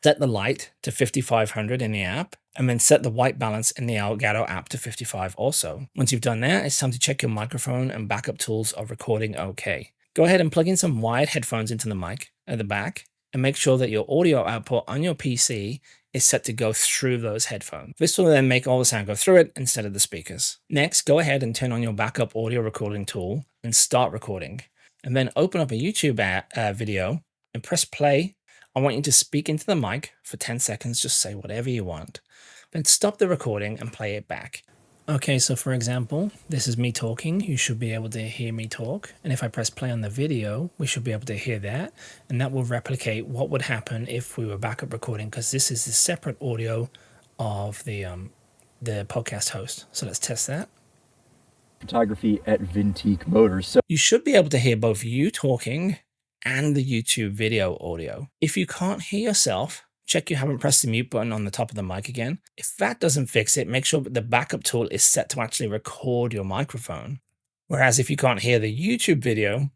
Set the light to 5500 in the app, and then set the white balance in the Elgato app to 55 also. Once you've done that, it's time to check your microphone and backup tools are recording okay. Go ahead and plug in some wired headphones into the mic at the back, and make sure that your audio output on your PC is set to go through those headphones. This will then make all the sound go through it instead of the speakers. Next, go ahead and turn on your backup audio recording tool and start recording. And then open up a YouTube video and press play. I want you to speak into the mic for 10 seconds, just say whatever you want. Then stop the recording and play it back. Okay, so for example, this is me talking. You should be able to hear me talk. And if I press play on the video, we should be able to hear that. And that will replicate what would happen if we were backup recording, because this is the separate audio of the podcast host. So let's test that. Photography at Vintique Motors. So you should be able to hear both you talking and the YouTube video audio. If you can't hear yourself, check you haven't pressed the mute button on the top of the mic again. If that doesn't fix it, make sure that the backup tool is set to actually record your microphone. Whereas if you can't hear the YouTube video,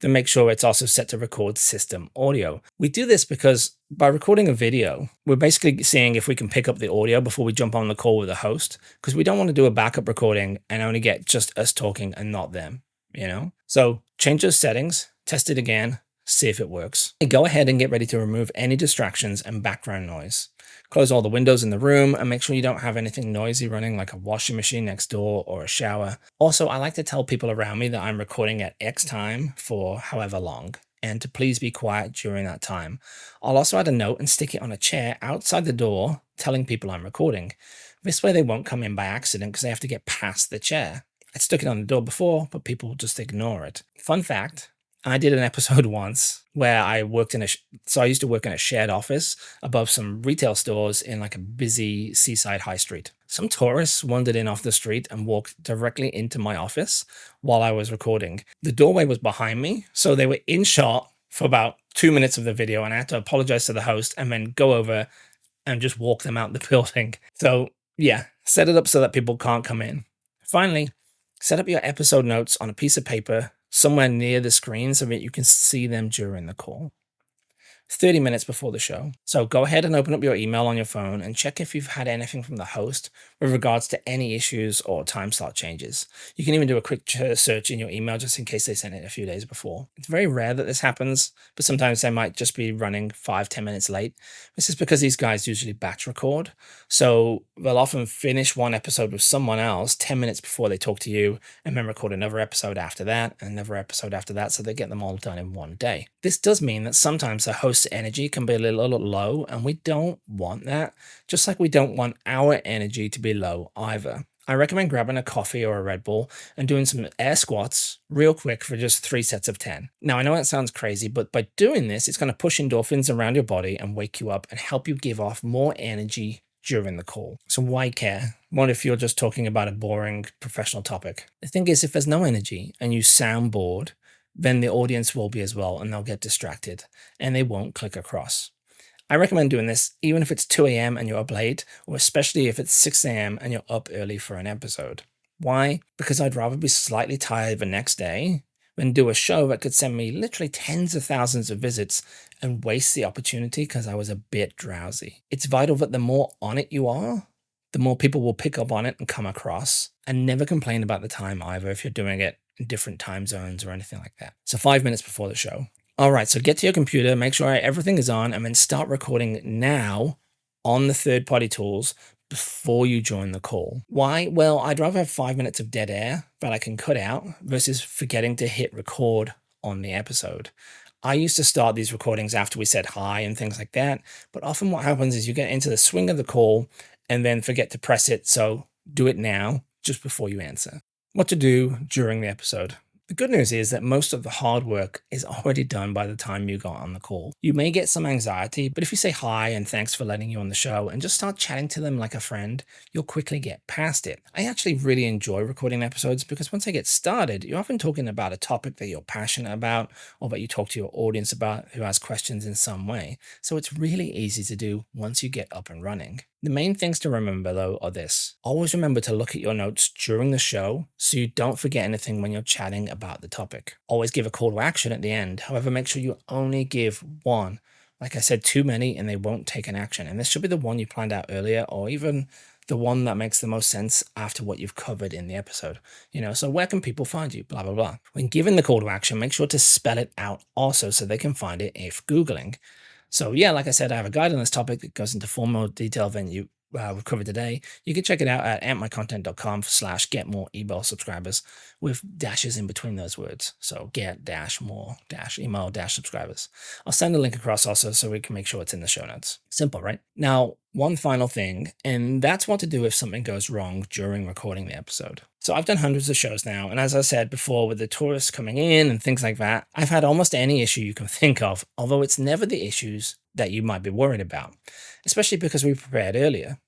then make sure it's also set to record system audio. We do this because by recording a video, we're basically seeing if we can pick up the audio before we jump on the call with the host, because we don't want to do a backup recording and only get just us talking and not them, you know? So change those settings, test it again, see if it works. Go ahead and get ready to remove any distractions and background noise. Close all the windows in the room and make sure you don't have anything noisy running like a washing machine next door or a shower. Also, I like to tell people around me that I'm recording at X time for however long, and to please be quiet during that time. I'll also add a note and stick it on a chair outside the door telling people I'm recording. This way they won't come in by accident because they have to get past the chair. I stuck it on the door before, but people just ignore it. Fun fact, I did an episode once where I worked in I used to work in a shared office above some retail stores in like a busy seaside high street. Some tourists wandered in off the street and walked directly into my office while I was recording. The doorway was behind me, so they were in shot for about 2 minutes of the video, and I had to apologize to the host and then go over and just walk them out the building. So yeah, set it up so that people can't come in. Finally, set up your episode notes on a piece of paper somewhere near the screen so that you can see them during the call. 30 minutes before the show. So go ahead and open up your email on your phone and check if you've had anything from the host with regards to any issues or time slot changes. You can even do a quick search in your email just in case they sent it a few days before. It's very rare that this happens, but sometimes they might just be running 5-10 minutes late. This is because these guys usually batch record. So they'll often finish one episode with someone else 10 minutes before they talk to you, and then record another episode after that, and another episode after that, so they get them all done in one day. This does mean that sometimes the host's energy can be a little low, and we don't want that, just like we don't want our energy to be low either. I recommend grabbing a coffee or a Red Bull and doing some air squats real quick for just 3 sets of 10. Now, I know that sounds crazy, but by doing this, it's going to push endorphins around your body and wake you up and help you give off more energy during the call. So why care? What if you're just talking about a boring professional topic? The thing is, if there's no energy and you sound bored, then the audience will be as well, and they'll get distracted and they won't click across. I recommend doing this even if it's 2 a.m. and you're up late, or especially if it's 6 a.m. and you're up early for an episode. Why? Because I'd rather be slightly tired the next day than do a show that could send me literally tens of thousands of visits and waste the opportunity because I was a bit drowsy. It's vital that the more on it you are, the more people will pick up on it and come across, and never complain about the time either if you're doing it in different time zones or anything like that. So 5 minutes before the show. All right, so get to your computer, make sure everything is on, and then start recording now on the third-party tools before you join the call. Why? Well, I'd rather have 5 minutes of dead air that I can cut out versus forgetting to hit record on the episode. I used to start these recordings after we said hi and things like that, but often what happens is you get into the swing of the call and then forget to press it, so do it now, just before you answer. What to do during the episode. The good news is that most of the hard work is already done by the time you got on the call. You may get some anxiety, but if you say hi and thanks for letting you on the show and just start chatting to them like a friend, you'll quickly get past it. I actually really enjoy recording episodes because once I get started, you're often talking about a topic that you're passionate about or that you talk to your audience about who has questions in some way. So it's really easy to do once you get up and running. The main things to remember, though, are this. Always remember to look at your notes during the show so you don't forget anything when you're chatting about the topic. Always give a call to action at the end. However, make sure you only give one. Like I said, too many and they won't take an action. And this should be the one you planned out earlier, or even the one that makes the most sense after what you've covered in the episode. So where can people find you? Blah, blah, blah. When giving the call to action, make sure to spell it out also so they can find it if Googling. So yeah, like I said, I have a guide on this topic that goes into far more detail than we've covered today. You can check it out at ampmycontent.com/get more email subscribers with dashes in between those words. So get dash more dash email dash subscribers. I'll send a link across also so we can make sure it's in the show notes. Simple, right? Now, one final thing, and that's what to do if something goes wrong during recording the episode. So I've done hundreds of shows now, and as I said before, with the tourists coming in and things like that, I've had almost any issue you can think of, although it's never the issues that you might be worried about, especially because we prepared earlier,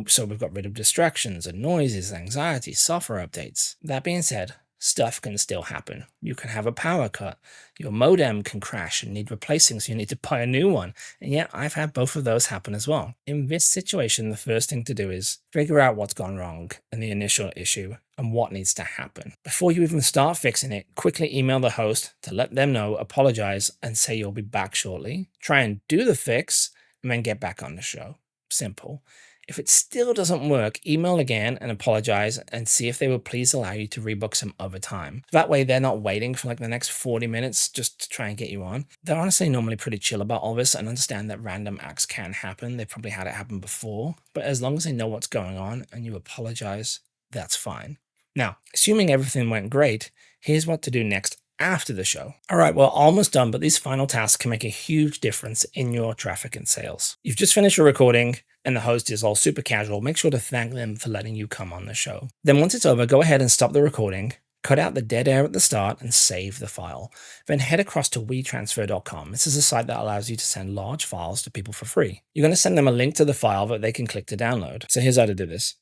so we've got rid of distractions and noises, anxiety, software updates. That being said, stuff can still happen. You can have a power cut. Your modem can crash and need replacing, so you need to buy a new one. And yeah, I've had both of those happen as well. In this situation, the first thing to do is figure out what's gone wrong and the initial issue and what needs to happen. Before you even start fixing it, quickly email the host to let them know, apologize, and say you'll be back shortly. Try and do the fix and then get back on the show. Simple. If it still doesn't work, email again and apologize and see if they will please allow you to rebook some other time. That way they're not waiting for like the next 40 minutes just to try and get you on. They're honestly normally pretty chill about all this and understand that random acts can happen. They've probably had it happen before, but as long as they know what's going on and you apologize, that's fine. Now, assuming everything went great, here's what to do next after the show. All right, well, almost done, but these final tasks can make a huge difference in your traffic and sales. You've just finished your recording and the host is all super casual. Make sure to thank them for letting you come on the show. Then once it's over, go ahead and stop the recording, cut out the dead air at the start and save the file. Then head across to WeTransfer.com. This is a site that allows you to send large files to people for free. You're going to send them a link to the file that they can click to download. So here's how to do this.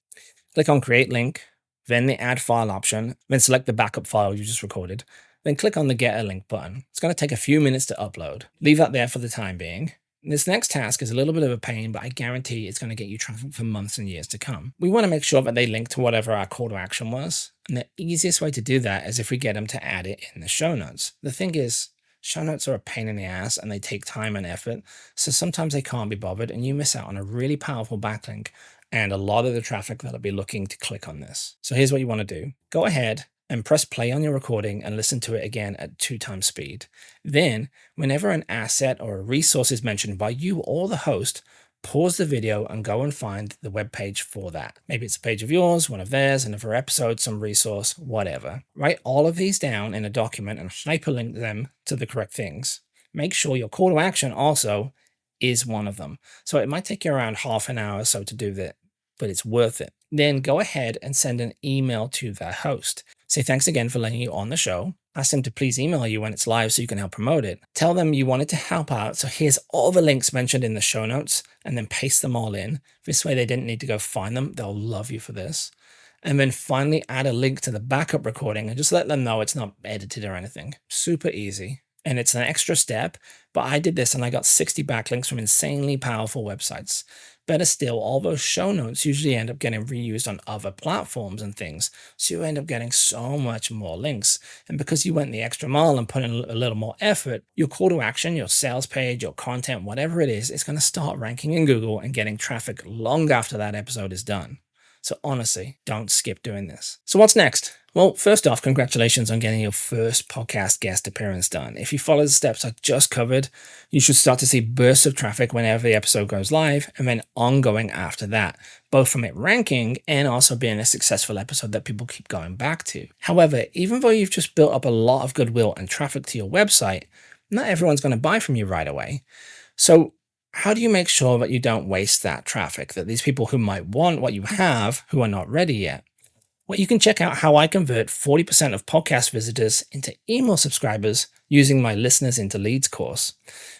Click on Create Link, then the Add File option, then select the backup file you just recorded. Then click on the Get a Link button. It's going to take a few minutes to upload. Leave that there for the time being. This next task is a little bit of a pain, but I guarantee it's going to get you traffic for months and years to come. We want to make sure that they link to whatever our call to action was. And the easiest way to do that is if we get them to add it in the show notes. The thing is, show notes are a pain in the ass and they take time and effort. So sometimes they can't be bothered and you miss out on a really powerful backlink and a lot of the traffic that'll be looking to click on this. So here's what you want to do. Go ahead and press play on your recording and listen to it again at 2 times speed. Then, whenever an asset or a resource is mentioned by you or the host, pause the video and go and find the web page for that. Maybe it's a page of yours, one of theirs, another episode, some resource, whatever. Write all of these down in a document and hyperlink them to the correct things. Make sure your call to action also is one of them. So it might take you around half an hour or so to do that, but it's worth it. Then go ahead and send an email to the host. Say thanks again for letting you on the show. Ask them to please email you when it's live so you can help promote it. Tell them you wanted to help out, so here's all the links mentioned in the show notes, and then paste them all in. This way they didn't need to go find them. They'll love you for this. And then finally add a link to the backup recording and just let them know it's not edited or anything. Super easy. And it's an extra step, but I did this and I got 60 backlinks from insanely powerful websites. Better still, all those show notes usually end up getting reused on other platforms and things, so you end up getting so much more links. And because you went the extra mile and put in a little more effort, your call to action, your sales page, your content, whatever it is, it's going to start ranking in Google and getting traffic long after that episode is done. So honestly, don't skip doing this. So what's next? Well, first off, congratulations on getting your first podcast guest appearance done. If you follow the steps I just covered, you should start to see bursts of traffic whenever the episode goes live, and then ongoing after that, both from it ranking and also being a successful episode that people keep going back to. However, even though you've just built up a lot of goodwill and traffic to your website, not everyone's going to buy from you right away. So how do you make sure that you don't waste that traffic, that these people who might want what you have, who are not ready yet? Well, you can check out how I convert 40% of podcast visitors into email subscribers using my Listeners into Leads course.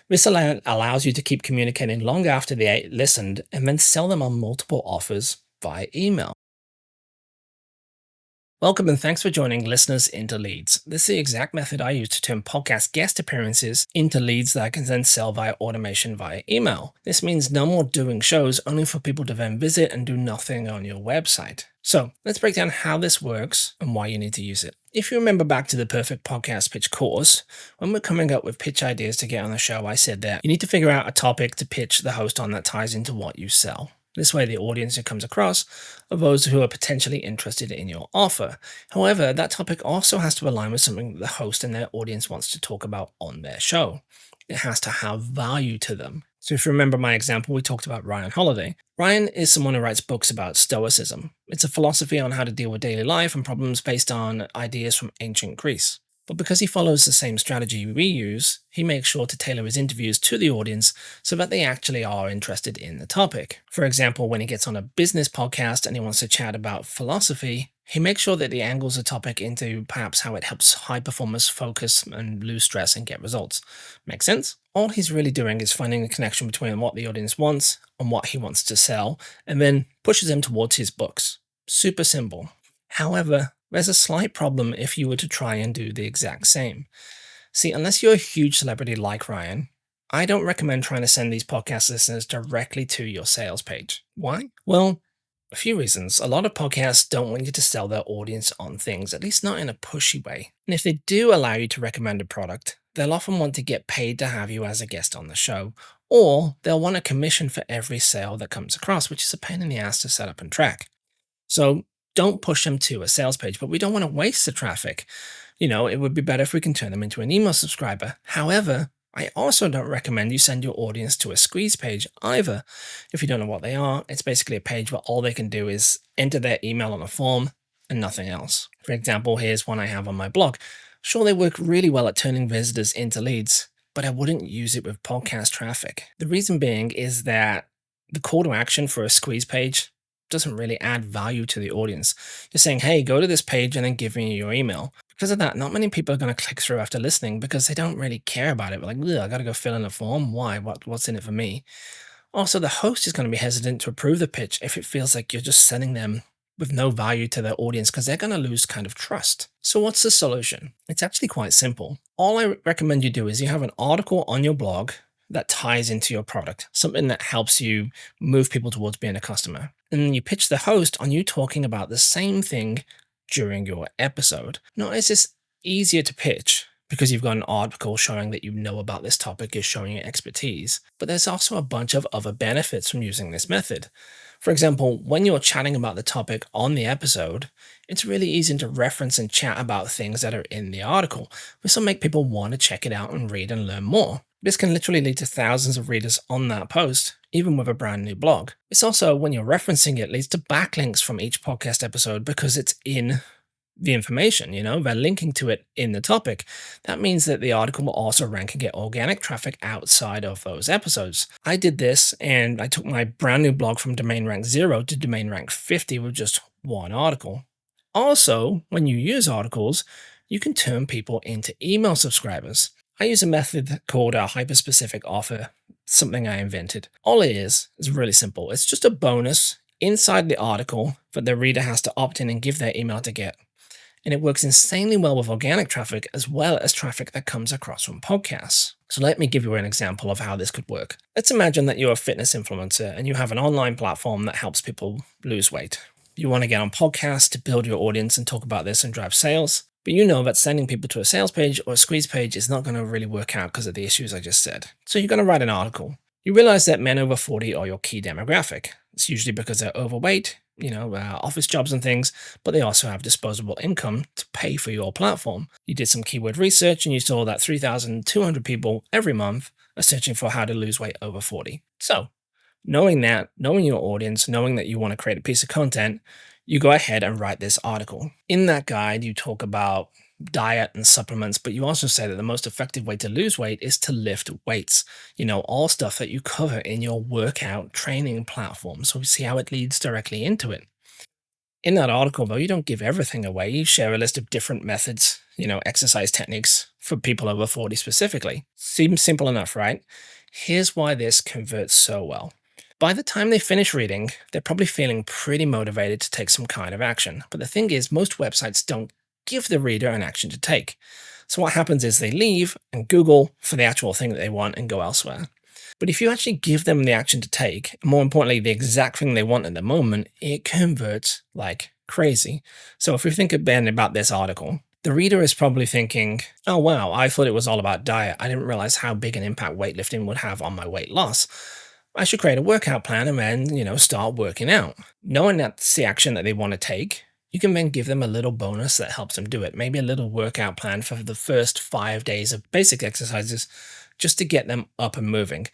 This allows you to keep communicating long after they listened and then sell them on multiple offers via email. Welcome and thanks for joining Listeners into Leads. This is the exact method I use to turn podcast guest appearances into leads that I can then sell via automation via email. This means no more doing shows only for people to then visit and do nothing on your website. So let's break down how this works and why you need to use it. If you remember back to the Perfect Podcast Pitch course, when we're coming up with pitch ideas to get on the show, I said that you need to figure out a topic to pitch the host on that ties into what you sell. This way, the audience who comes across are those who are potentially interested in your offer. However, that topic also has to align with something that the host and their audience wants to talk about on their show. It has to have value to them. So if you remember my example, we talked about Ryan Holiday. Ryan is someone who writes books about Stoicism. It's a philosophy on how to deal with daily life and problems based on ideas from ancient Greece. But because he follows the same strategy we use, he makes sure to tailor his interviews to the audience so that they actually are interested in the topic. For example, when he gets on a business podcast and he wants to chat about philosophy, he makes sure that he angles the topic into perhaps how it helps high performers focus and lose stress and get results. Make sense? All he's really doing is finding a connection between what the audience wants and what he wants to sell, and then pushes them towards his books. Super simple. However, there's a slight problem if you were to try and do the exact same. See, unless you're a huge celebrity like Ryan, I don't recommend trying to send these podcast listeners directly to your sales page. Why? Well, a few reasons. A lot of podcasts don't want you to sell their audience on things, at least not in a pushy way. And if they do allow you to recommend a product, they'll often want to get paid to have you as a guest on the show, or they'll want a commission for every sale that comes across, which is a pain in the ass to set up and track. So don't push them to a sales page, but we don't want to waste the traffic. It would be better if we can turn them into an email subscriber. However, I also don't recommend you send your audience to a squeeze page either. If you don't know what they are, it's basically a page where all they can do is enter their email on a form and nothing else. For example, here's one I have on my blog. Sure, they work really well at turning visitors into leads, but I wouldn't use it with podcast traffic. The reason being is that the call to action for a squeeze page doesn't really add value to the audience. You're saying, hey, go to this page and then give me your email. Because of that, not many people are going to click through after listening because they don't really care about it. They're like, I got to go fill in a form. Why? What's in it for me? Also, the host is going to be hesitant to approve the pitch if it feels like you're just sending them with no value to their audience because they're going to lose kind of trust. So what's the solution? It's actually quite simple. All I recommend you do is you have an article on your blog that ties into your product, something that helps you move people towards being a customer. And then you pitch the host on you talking about the same thing during your episode. Not is this easier to pitch, because you've got an article showing that you know about this topic, is showing your expertise. But there's also a bunch of other benefits from using this method. For example, when you're chatting about the topic on the episode, it's really easy to reference and chat about things that are in the article, which will make people want to check it out and read and learn more. This can literally lead to thousands of readers on that post, even with a brand new blog. It's also, when you're referencing it, leads to backlinks from each podcast episode because it's in the information, they're linking to it in the topic. That means that the article will also rank and get organic traffic outside of those episodes. I did this and I took my brand new blog from domain rank 0 to domain rank 50 with just one article. Also, when you use articles, you can turn people into email subscribers. I use a method called a hyper-specific offer, something I invented. All it is really simple. It's just a bonus inside the article that the reader has to opt in and give their email to get. And it works insanely well with organic traffic as well as traffic that comes across from podcasts. So let me give you an example of how this could work. Let's imagine that you're a fitness influencer and you have an online platform that helps people lose weight. You want to get on podcasts to build your audience and talk about this and drive sales, but you know that sending people to a sales page or a squeeze page is not going to really work out because of the issues I just said. So you're going to write an article. You realize that men over 40 are your key demographic. It's usually because they're overweight, office jobs and things, but they also have disposable income to pay for your platform. You did some keyword research and you saw that 3,200 people every month are searching for how to lose weight over 40. So, knowing that, knowing your audience, knowing that you want to create a piece of content, you go ahead and write this article. In that guide, you talk about diet and supplements, but you also say that the most effective way to lose weight is to lift weights. All stuff that you cover in your workout training platform. So we see how it leads directly into it. In that article, though, you don't give everything away. You share a list of different methods, exercise techniques for people over 40 specifically. Seems simple enough, right? Here's why this converts so well. By the time they finish reading, they're probably feeling pretty motivated to take some kind of action. But the thing is, most websites don't give the reader an action to take. So what happens is they leave and Google for the actual thing that they want and go elsewhere. But if you actually give them the action to take, more importantly, the exact thing they want at the moment, it converts like crazy. So if we think again about this article, the reader is probably thinking, oh wow, I thought it was all about diet. I didn't realize how big an impact weightlifting would have on my weight loss. I should create a workout plan and then, start working out. Knowing that's the action that they want to take, you can then give them a little bonus that helps them do it. Maybe a little workout plan for the first 5 days of basic exercises just to get them up and moving.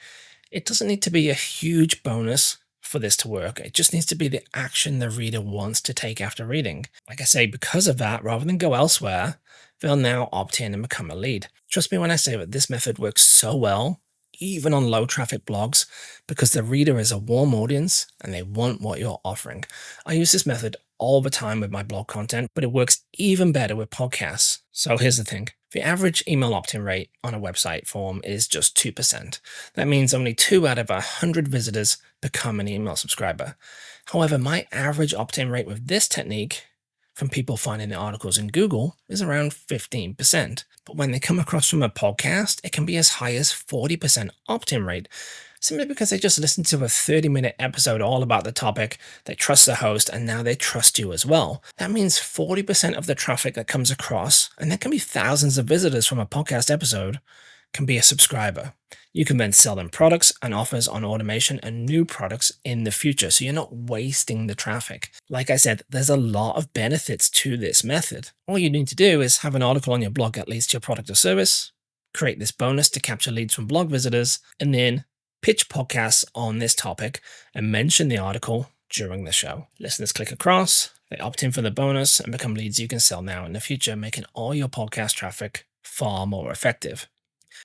It doesn't need to be a huge bonus for this to work. It just needs to be the action the reader wants to take after reading. Like I say, because of that, rather than go elsewhere, they'll now opt in and become a lead. Trust me when I say that this method works so well, even on low traffic blogs, because the reader is a warm audience and they want what you're offering. I use this method all the time with my blog content, but it works even better with podcasts. So here's the thing. The average email opt-in rate on a website form is just 2%. That means only 2 out of 100 visitors become an email subscriber. However, my average opt-in rate with this technique from people finding the articles in Google is around 15%. But when they come across from a podcast, it can be as high as 40% opt-in rate, simply because they just listened to a 30-minute episode all about the topic, they trust the host, and now they trust you as well. That means 40% of the traffic that comes across, and there can be thousands of visitors from a podcast episode, can be a subscriber. You can then sell them products and offers on automation and new products in the future, so you're not wasting the traffic. Like I said, there's a lot of benefits to this method. All you need to do is have an article on your blog that leads to your product or service, create this bonus to capture leads from blog visitors, and then pitch podcasts on this topic and mention the article during the show. Listeners click across, they opt in for the bonus and become leads you can sell now in the future, making all your podcast traffic far more effective.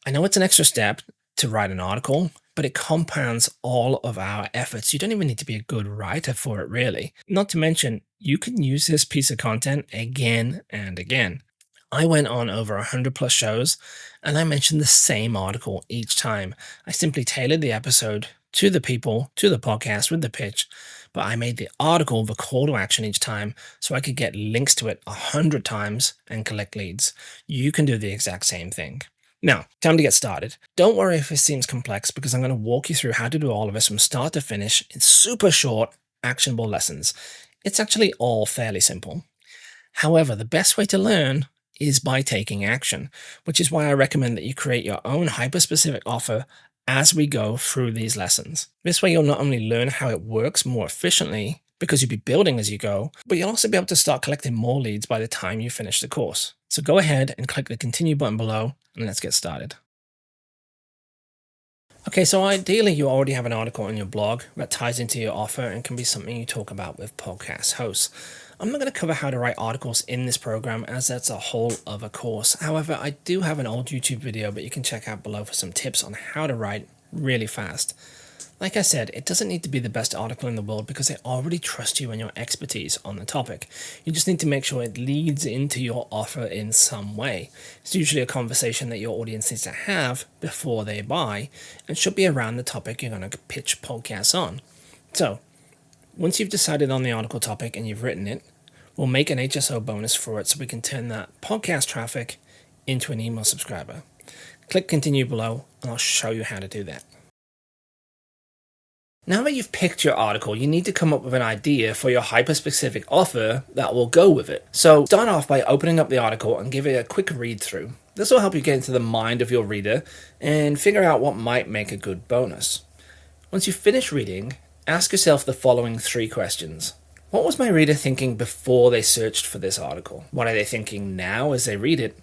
I know it's an extra step to write an article, but it compounds all of our efforts. You don't even need to be a good writer for it, really. Not to mention, you can use this piece of content again and again. I went on over 100 plus shows and I mentioned the same article each time. I simply tailored the episode to the people, to the podcast with the pitch, but I made the article the call to action each time so I could get links to it 100 times and collect leads. You can do the exact same thing. Now, time to get started. Don't worry if it seems complex because I'm going to walk you through how to do all of this from start to finish in super short, actionable lessons. It's actually all fairly simple. However, the best way to learn is by taking action, which is why I recommend that you create your own hyper-specific offer as we go through these lessons. This way, you'll not only learn how it works more efficiently, because you'll be building as you go, but you'll also be able to start collecting more leads by the time you finish the course. So go ahead and click the continue button below, and let's get started. Okay, so ideally you already have an article on your blog that ties into your offer and can be something you talk about with podcast hosts. I'm not going to cover how to write articles in this program, as that's a whole other course. However, I do have an old YouTube video that you can check out below for some tips on how to write really fast. Like I said, it doesn't need to be the best article in the world because they already trust you and your expertise on the topic. You just need to make sure it leads into your offer in some way. It's usually a conversation that your audience needs to have before they buy, and should be around the topic you're going to pitch podcasts on. So, once you've decided on the article topic and you've written it, we'll make an HSO bonus for it so we can turn that podcast traffic into an email subscriber. Click continue below and I'll show you how to do that. Now that you've picked your article, you need to come up with an idea for your hyper-specific offer that will go with it. So start off by opening up the article and give it a quick read through. This will help you get into the mind of your reader and figure out what might make a good bonus. Once you finish reading, ask yourself the following 3 questions. What was my reader thinking before they searched for this article? What are they thinking now as they read it?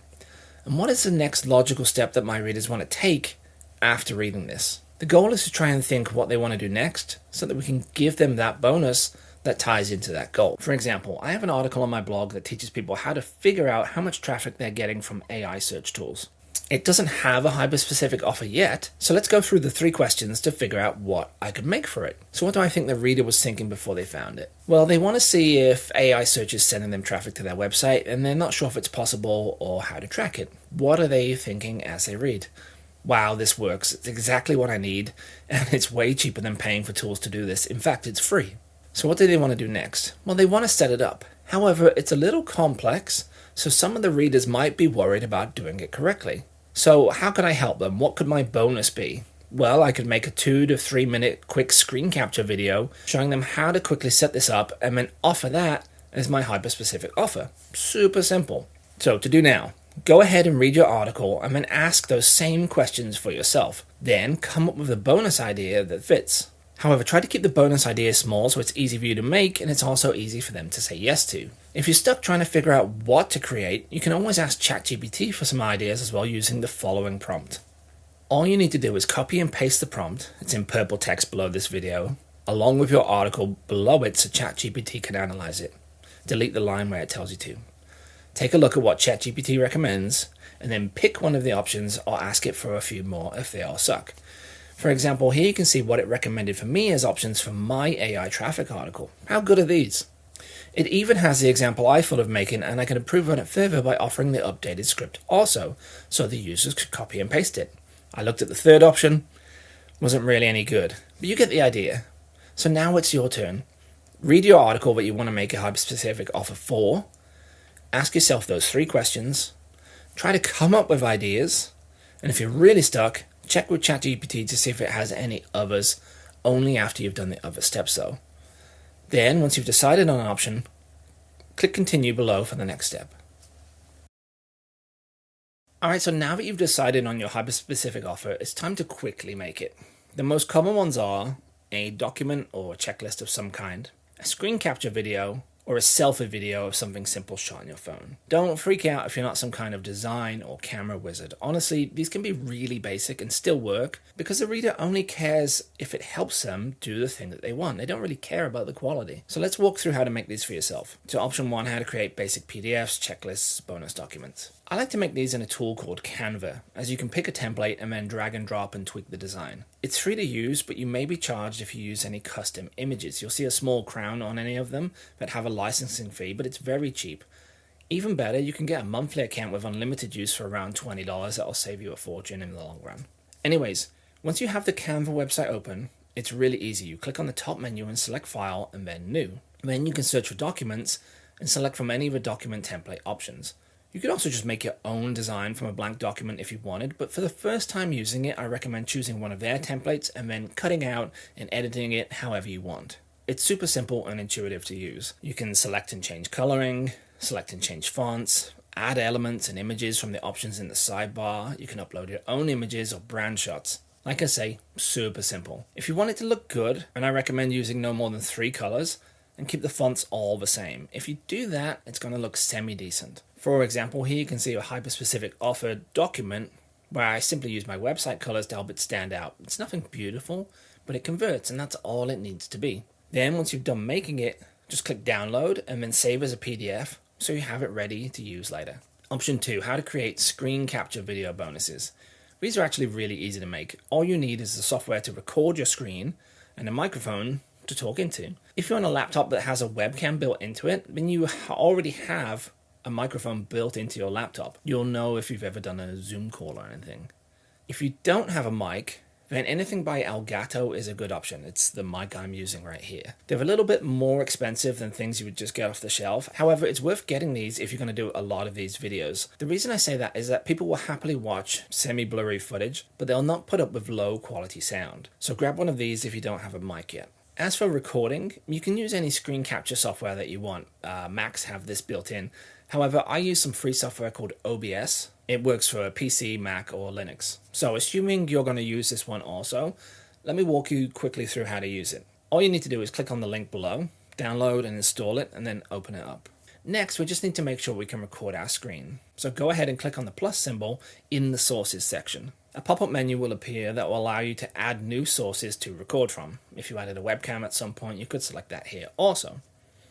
And what is the next logical step that my readers want to take after reading this? The goal is to try and think what they want to do next so that we can give them that bonus that ties into that goal. For example, I have an article on my blog that teaches people how to figure out how much traffic they're getting from AI search tools. It doesn't have a hyper-specific offer yet, so let's go through the 3 questions to figure out what I could make for it. So what do I think the reader was thinking before they found it? Well, they want to see if AI search is sending them traffic to their website, and they're not sure if it's possible or how to track it. What are they thinking as they read? Wow, this works. It's exactly what I need, and it's way cheaper than paying for tools to do this. In fact, it's free. So what do they want to do next? Well, they want to set it up. However, it's a little complex, so some of the readers might be worried about doing it correctly. So how can I help them? What could my bonus be? Well, I could make a 2 to 3 minute quick screen capture video showing them how to quickly set this up and then offer that as my hyper-specific offer. Super simple. So to do now, go ahead and read your article and then ask those same questions for yourself. Then come up with a bonus idea that fits. However, try to keep the bonus idea small so it's easy for you to make and it's also easy for them to say yes to. If you're stuck trying to figure out what to create, you can always ask ChatGPT for some ideas as well using the following prompt. All you need to do is copy and paste the prompt, it's in purple text below this video, along with your article below it so ChatGPT can analyze it. Delete the line where it tells you to. Take a look at what ChatGPT recommends, and then pick one of the options or ask it for a few more if they all suck. For example, here you can see what it recommended for me as options for my AI traffic article. How good are these? It even has the example I thought of making, and I can improve on it further by offering the updated script also, so the users could copy and paste it. I looked at the third option, wasn't really any good, but you get the idea. So now it's your turn. Read your article that you want to make a hyper-specific offer for. Ask yourself those 3 questions, try to come up with ideas, and if you're really stuck, check with ChatGPT to see if it has any others, only after you've done the other steps though. Then, once you've decided on an option, click continue below for the next step. Alright, so now that you've decided on your hyper-specific offer, it's time to quickly make it. The most common ones are a document or checklist of some kind, a screen capture video, or a selfie video of something simple shot on your phone. Don't freak out if you're not some kind of design or camera wizard. Honestly, these can be really basic and still work because the reader only cares if it helps them do the thing that they want. They don't really care about the quality. So let's walk through how to make these for yourself. So option 1, how to create basic PDFs, checklists, bonus documents. I like to make these in a tool called Canva, as you can pick a template and then drag and drop and tweak the design. It's free to use, but you may be charged if you use any custom images. You'll see a small crown on any of them that have a licensing fee, but it's very cheap. Even better, you can get a monthly account with unlimited use for around $20 that'll save you a fortune in the long run. Anyways, once you have the Canva website open, it's really easy. You click on the top menu and select File and then New. Then you can search for documents and select from any of the document template options. You could also just make your own design from a blank document if you wanted, but for the first time using it, I recommend choosing one of their templates and then cutting out and editing it however you want. It's super simple and intuitive to use. You can select and change coloring, select and change fonts, add elements and images from the options in the sidebar. You can upload your own images or brand shots. Like I say, super simple. If you want it to look good, and I recommend using no more than 3 colors, and keep the fonts all the same. If you do that, it's going to look semi-decent. For example, here you can see a hyper-specific offer document where I simply use my website colors to help it stand out. It's nothing beautiful, but it converts, and that's all it needs to be. Then once you've done making it, just click download and then save as a PDF so you have it ready to use later. Option 2, how to create screen capture video bonuses. These are actually really easy to make. All you need is the software to record your screen and a microphone to talk into. If you're on a laptop that has a webcam built into it, then you already have a microphone built into your laptop. You'll know if you've ever done a Zoom call or anything. If you don't have a mic, then anything by Elgato is a good option. It's the mic I'm using right here. They're a little bit more expensive than things you would just get off the shelf. However, it's worth getting these if you're going to do a lot of these videos. The reason I say that is that people will happily watch semi-blurry footage, but they'll not put up with low quality sound. So grab one of these if you don't have a mic yet. As for recording, you can use any screen capture software that you want. Macs have this built in. However, I use some free software called OBS. It works for a PC, Mac, or Linux. So assuming you're going to use this one also, let me walk you quickly through how to use it. All you need to do is click on the link below, download and install it, and then open it up. Next, we just need to make sure we can record our screen. So go ahead and click on the plus symbol in the sources section. A pop-up menu will appear that will allow you to add new sources to record from. If you added a webcam at some point, you could select that here also.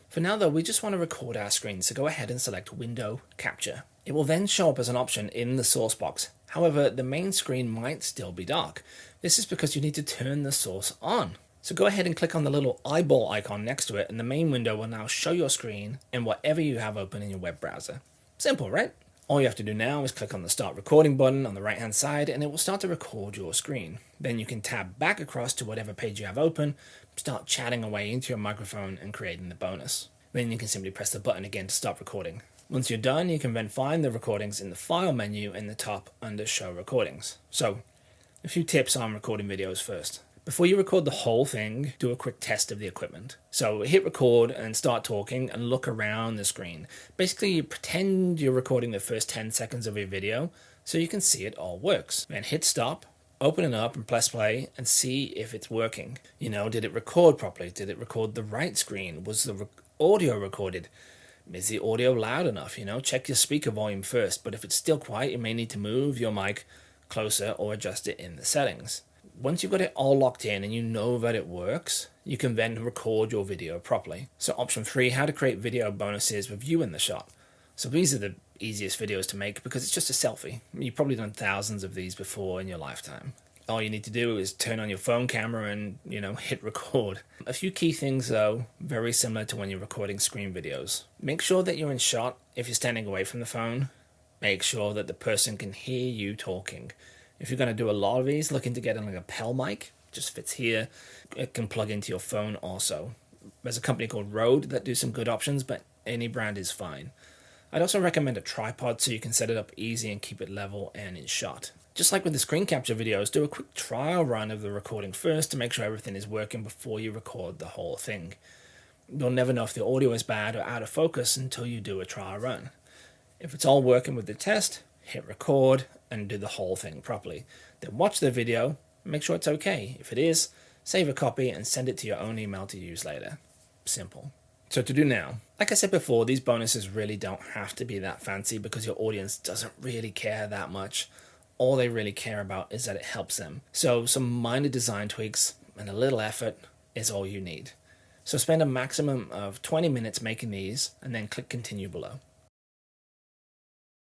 For now though, we just want to record our screen, so go ahead and select Window Capture. It will then show up as an option in the source box. However, the main screen might still be dark. This is because you need to turn the source on. So go ahead and click on the little eyeball icon next to it, and the main window will now show your screen and whatever you have open in your web browser. Simple, right? All you have to do now is click on the Start Recording button on the right hand side and it will start to record your screen. Then you can tab back across to whatever page you have open, start chatting away into your microphone and creating the bonus. Then you can simply press the button again to stop recording. Once you're done, you can then find the recordings in the File menu in the top under Show Recordings. So, a few tips on recording videos first. Before you record the whole thing, do a quick test of the equipment. So hit record and start talking and look around the screen. Basically, you pretend you're recording the first 10 seconds of your video so you can see it all works. Then hit stop, open it up and press play and see if it's working. Did it record properly? Did it record the right screen? Was the audio recorded? Is the audio loud enough? Check your speaker volume first, but if it's still quiet, you may need to move your mic closer or adjust it in the settings. Once you've got it all locked in and you know that it works, you can then record your video properly. So option 3, how to create video bonuses with you in the shot. So these are the easiest videos to make because it's just a selfie. You've probably done thousands of these before in your lifetime. All you need to do is turn on your phone camera and, hit record. A few key things though, very similar to when you're recording screen videos. Make sure that you're in shot if you're standing away from the phone. Make sure that the person can hear you talking. If you're going to do a lot of these, look into getting like a lapel mic. Just fits here. It can plug into your phone also. There's a company called Rode that do some good options, but any brand is fine. I'd also recommend a tripod so you can set it up easy and keep it level and in shot. Just like with the screen capture videos, do a quick trial run of the recording first to make sure everything is working before you record the whole thing. You'll never know if the audio is bad or out of focus until you do a trial run. If it's all working with the test, hit record and do the whole thing properly. Then watch the video, make sure it's okay. If it is, save a copy and send it to your own email to use later. Simple. So to do now, like I said before, these bonuses really don't have to be that fancy because your audience doesn't really care that much. All they really care about is that it helps them. So some minor design tweaks and a little effort is all you need. So spend a maximum of 20 minutes making these and then click continue below.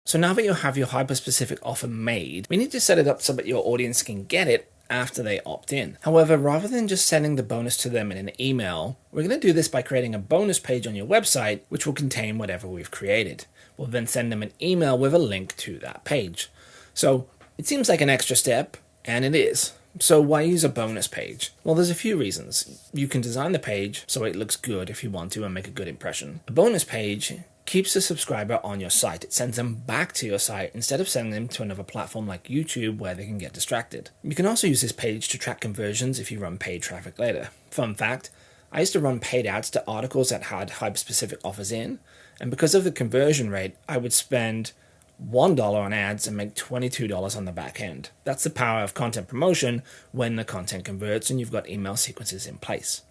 So now that you have your hyper-specific offer made, we need to set it up so that your audience can get it after they opt in. However, rather than just sending the bonus to them in an email, we're going to do this by creating a bonus page on your website, which will contain whatever we've created. We'll then send them an email with a link to that page. So it seems like an extra step, and it is. So why use a bonus page? Well, there's a few reasons. You can design the page so it looks good if you want to and make a good impression. A bonus page keeps the subscriber on your site. It sends them back to your site instead of sending them to another platform like YouTube where they can get distracted. You can also use this page to track conversions if you run paid traffic later. Fun fact, I used to run paid ads to articles that had hyper-specific offers in, and because of the conversion rate, I would spend $1 on ads and make $22 on the back end. That's the power of content promotion when the content converts and you've got email sequences in place.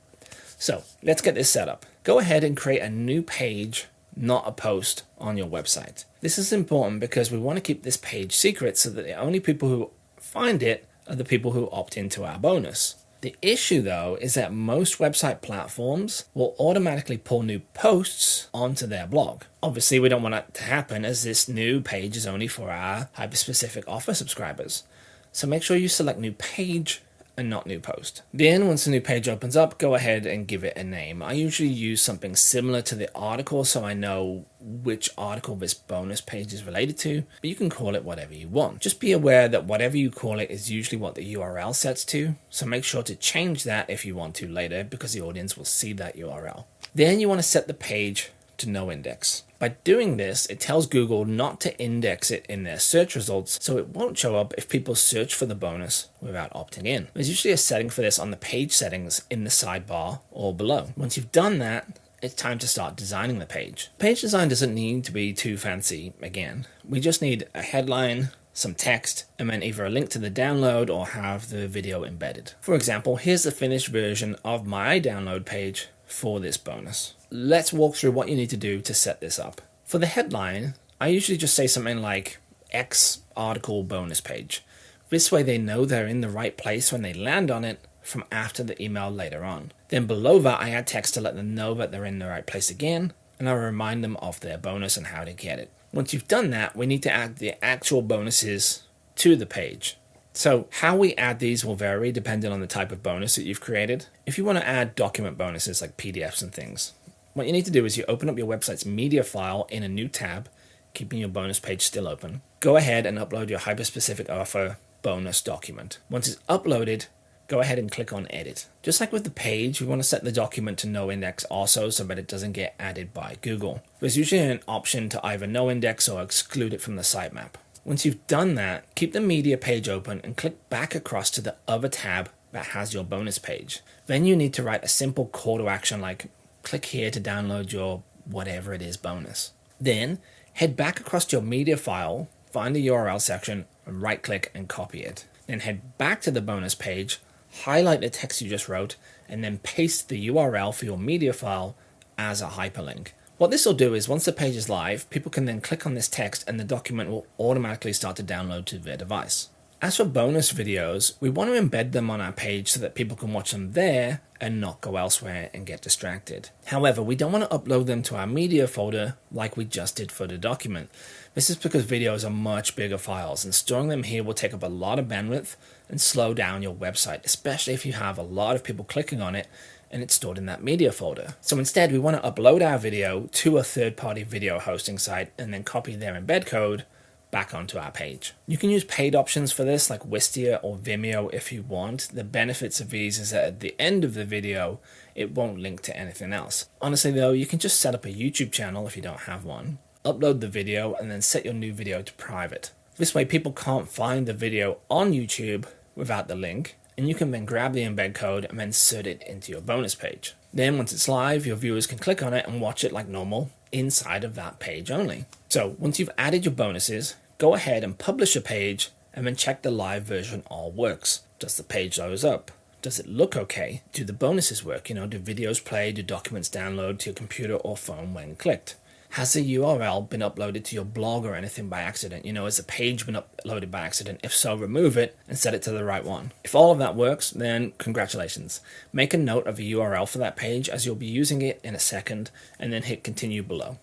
So let's get this set up. Go ahead and create a new page, not a post, on your website. This is important because we want to keep this page secret so that the only people who find it are the people who opt into our bonus. The issue, though, is that most website platforms will automatically pull new posts onto their blog. Obviously, we don't want that to happen as this new page is only for our hyper-specific offer subscribers. So make sure you select new page and not new post. Then once the new page opens up, go ahead and give it a name. I usually use something similar to the article so I know which article this bonus page is related to, but you can call it whatever you want. Just be aware that whatever you call it is usually what the URL sets to, so make sure to change that if you want to later because the audience will see that URL. Then you want to set the page to no index. By doing this, it tells Google not to index it in their search results, so it won't show up if people search for the bonus without opting in. There's usually a setting for this on the page settings in the sidebar or below. Once you've done that, it's time to start designing the page. Page design doesn't need to be too fancy again. We just need a headline, some text, and then either a link to the download or have the video embedded. For example, here's the finished version of my download page for this bonus. Let's walk through what you need to do to set this up. For the headline, I usually just say something like X article bonus page. This way they know they're in the right place when they land on it from after the email later on. Then below that, I add text to let them know that they're in the right place again, and I'll remind them of their bonus and how to get it. Once you've done that, we need to add the actual bonuses to the page. So how we add these will vary depending on the type of bonus that you've created. If you want to add document bonuses like PDFs and things, what you need to do is you open up your website's media file in a new tab, keeping your bonus page still open. Go ahead and upload your hyper-specific offer bonus document. Once it's uploaded, go ahead and click on edit. Just like with the page, we want to set the document to no index also so that it doesn't get added by Google. There's usually an option to either no index or exclude it from the sitemap. Once you've done that, keep the media page open and click back across to the other tab that has your bonus page. Then you need to write a simple call to action like click here to download your whatever it is bonus. Then head back across to your media file, find the URL section, and right click and copy it. Then head back to the bonus page, highlight the text you just wrote, and then paste the URL for your media file as a hyperlink. What this will do is once the page is live, people can then click on this text and the document will automatically start to download to their device. As for bonus videos, we want to embed them on our page so that people can watch them there and not go elsewhere and get distracted. However, we don't want to upload them to our media folder like we just did for the document. This is because videos are much bigger files and storing them here will take up a lot of bandwidth and slow down your website, especially if you have a lot of people clicking on it and it's stored in that media folder. So instead, we want to upload our video to a third-party video hosting site and then copy their embed code back onto our page. You can use paid options for this like Wistia or Vimeo if you want. The benefits of these is that at the end of the video, it won't link to anything else. Honestly though, you can just set up a YouTube channel if you don't have one, upload the video, and then set your new video to private. This way people can't find the video on YouTube without the link, and you can then grab the embed code and then insert it into your bonus page. Then once it's live, your viewers can click on it and watch it like normal inside of that page only. So once you've added your bonuses, go ahead and publish a page and then check the live version all works. Does the page load up? Does it look okay? Do the bonuses work? Do videos play? Do documents download to your computer or phone when clicked? Has the URL been uploaded to your blog or anything by accident? Has the page been uploaded by accident? If so, remove it and set it to the right one. If all of that works, then congratulations. Make a note of the URL for that page as you'll be using it in a second, and then hit continue below.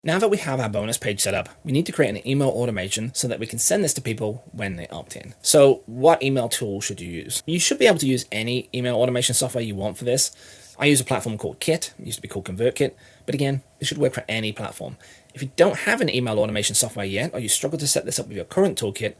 Now that we have our bonus page set up, we need to create an email automation so that we can send this to people when they opt in. So what email tool should you use? You should be able to use any email automation software you want for this. I use a platform called Kit. It used to be called ConvertKit, but again, it should work for any platform. If you don't have an email automation software yet, or you struggle to set this up with your current toolkit,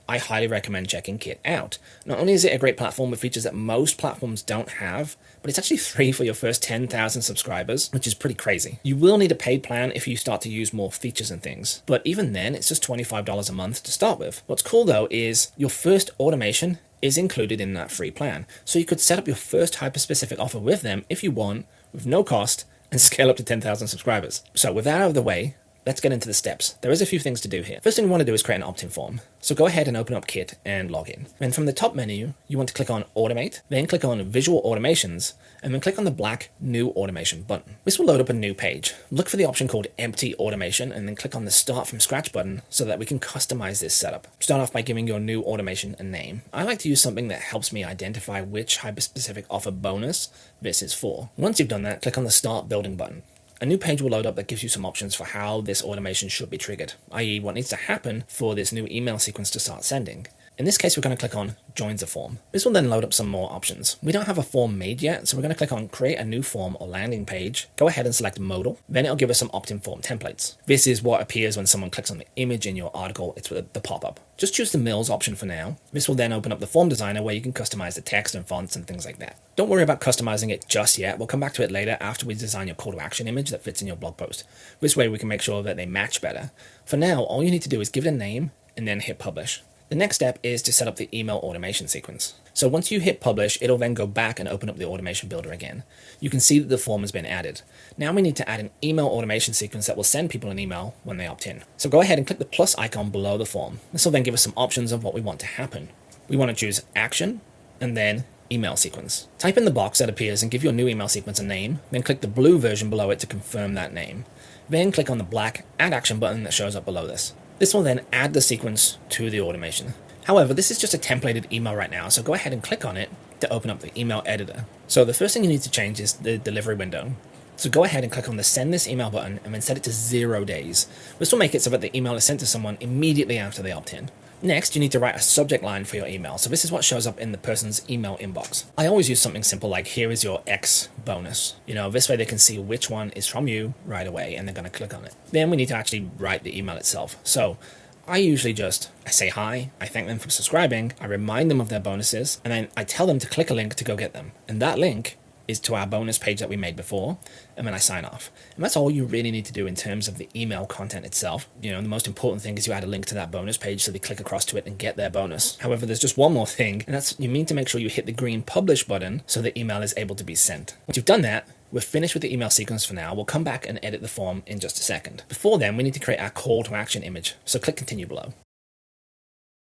I highly recommend checking Kit out. Not only is it a great platform with features that most platforms don't have, but it's actually free for your first 10,000 subscribers, which is pretty crazy. You will need a paid plan if you start to use more features and things, but even then, it's just $25 a month to start with. What's cool though is your first automation is included in that free plan. So you could set up your first hyper-specific offer with them if you want, with no cost, and scale up to 10,000 subscribers. So with that out of the way, let's get into the steps. There is a few things to do here. First thing you want to do is create an opt-in form. So go ahead and open up Kit and log in. And from the top menu, you want to click on Automate, then click on Visual Automations, and then click on the black New Automation button. This will load up a new page. Look for the option called Empty Automation, and then click on the Start from Scratch button so that we can customize this setup. Start off by giving your new automation a name. I like to use something that helps me identify which hyper-specific offer bonus this is for. Once you've done that, click on the Start Building button. A new page will load up that gives you some options for how this automation should be triggered, i.e. what needs to happen for this new email sequence to start sending. In this case, we're going to click on Joins a Form. This will then load up some more options. We don't have a form made yet, so we're going to click on Create a New Form or Landing Page. Go ahead and select Modal. Then it'll give us some opt-in form templates. This is what appears when someone clicks on the image in your article. It's with the pop-up. Just choose the Mills option for now. This will then open up the form designer where you can customize the text and fonts and things like that. Don't worry about customizing it just yet. We'll come back to it later after we design your call to action image that fits in your blog post. This way we can make sure that they match better. For now, all you need to do is give it a name and then hit publish. The next step is to set up the email automation sequence. So once you hit publish, it'll then go back and open up the automation builder again. You can see that the form has been added. Now we need to add an email automation sequence that will send people an email when they opt in. So go ahead and click the plus icon below the form. This will then give us some options of what we want to happen. We want to choose action and then email sequence. Type in the box that appears and give your new email sequence a name, then click the blue version below it to confirm that name. Then click on the black Add Action button that shows up below this. This will then add the sequence to the automation. However, this is just a templated email right now, so go ahead and click on it to open up the email editor. So the first thing you need to change is the delivery window. So go ahead and click on the Send This Email button and then set it to 0 days. This will make it so that the email is sent to someone immediately after they opt in. Next, you need to write a subject line for your email. So this is what shows up in the person's email inbox. I always use something simple like, here is your X bonus. This way they can see which one is from you right away and they're going to click on it. Then we need to actually write the email itself. So I usually I say hi, I thank them for subscribing, I remind them of their bonuses, and then I tell them to click a link to go get them. And that link is to our bonus page that we made before, and then I sign off. And that's all you really need to do in terms of the email content itself. The most important thing is you add a link to that bonus page so they click across to it and get their bonus. However, there's just one more thing, and that's you need to make sure you hit the green publish button so the email is able to be sent. Once you've done that, we're finished with the email sequence for now. We'll come back and edit the form in just a second. Before then, we need to create our call to action image, so click continue below.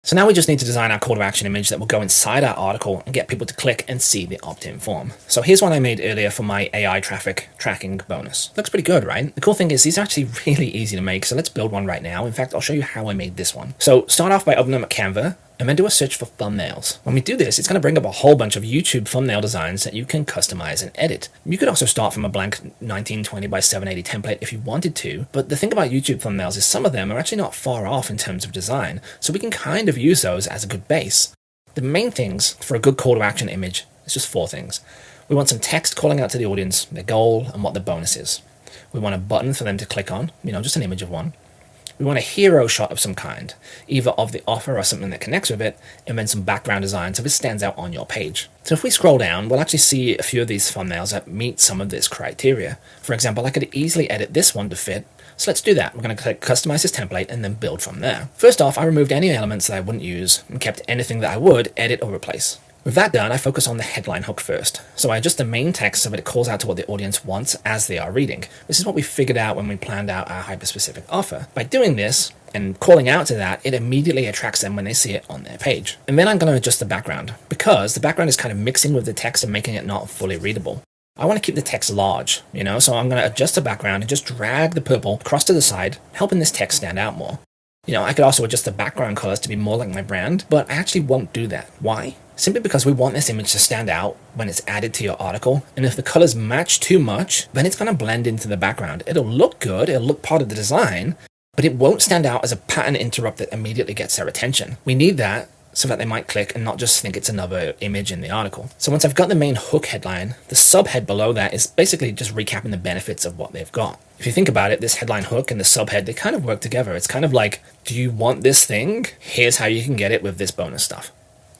So now we just need to design our call to action image that will go inside our article and get people to click and see the opt-in form. So here's one I made earlier for my AI traffic tracking bonus. Looks pretty good, right? The cool thing is these are actually really easy to make, so let's build one right now. In fact, I'll show you how I made this one. So start off by opening up Canva and then do a search for thumbnails. When we do this, it's going to bring up a whole bunch of YouTube thumbnail designs that you can customize and edit. You could also start from a blank 1920 by 780 template if you wanted to, but the thing about YouTube thumbnails is some of them are actually not far off in terms of design, so we can kind of use those as a good base. The main things for a good call to action image is just 4 things. We want some text calling out to the audience, their goal, and what the bonus is. We want a button for them to click on, just an image of one. We want a hero shot of some kind, either of the offer or something that connects with it, and then some background design so this stands out on your page. So if we scroll down, we'll actually see a few of these thumbnails that meet some of this criteria. For example, I could easily edit this one to fit, so let's do that. We're going to click Customize this template and then build from there. First off, I removed any elements that I wouldn't use and kept anything that I would edit or replace. With that done, I focus on the headline hook first. So I adjust the main text so that it calls out to what the audience wants as they are reading. This is what we figured out when we planned out our hyper-specific offer. By doing this and calling out to that, it immediately attracts them when they see it on their page. And then I'm going to adjust the background because the background is kind of mixing with the text and making it not fully readable. I want to keep the text large, so I'm going to adjust the background and just drag the purple across to the side, helping this text stand out more. I could also adjust the background colors to be more like my brand, but I actually won't do that. Why? Simply because we want this image to stand out when it's added to your article, and if the colors match too much, then it's going to blend into the background. It'll look good, it'll look part of the design, but it won't stand out as a pattern interrupt that immediately gets their attention. We need that so that they might click and not just think it's another image in the article. So once I've got the main hook headline, the subhead below that is basically just recapping the benefits of what they've got. If you think about it, this headline hook and the subhead, they kind of work together. It's kind of like, do you want this thing? Here's how you can get it with this bonus stuff.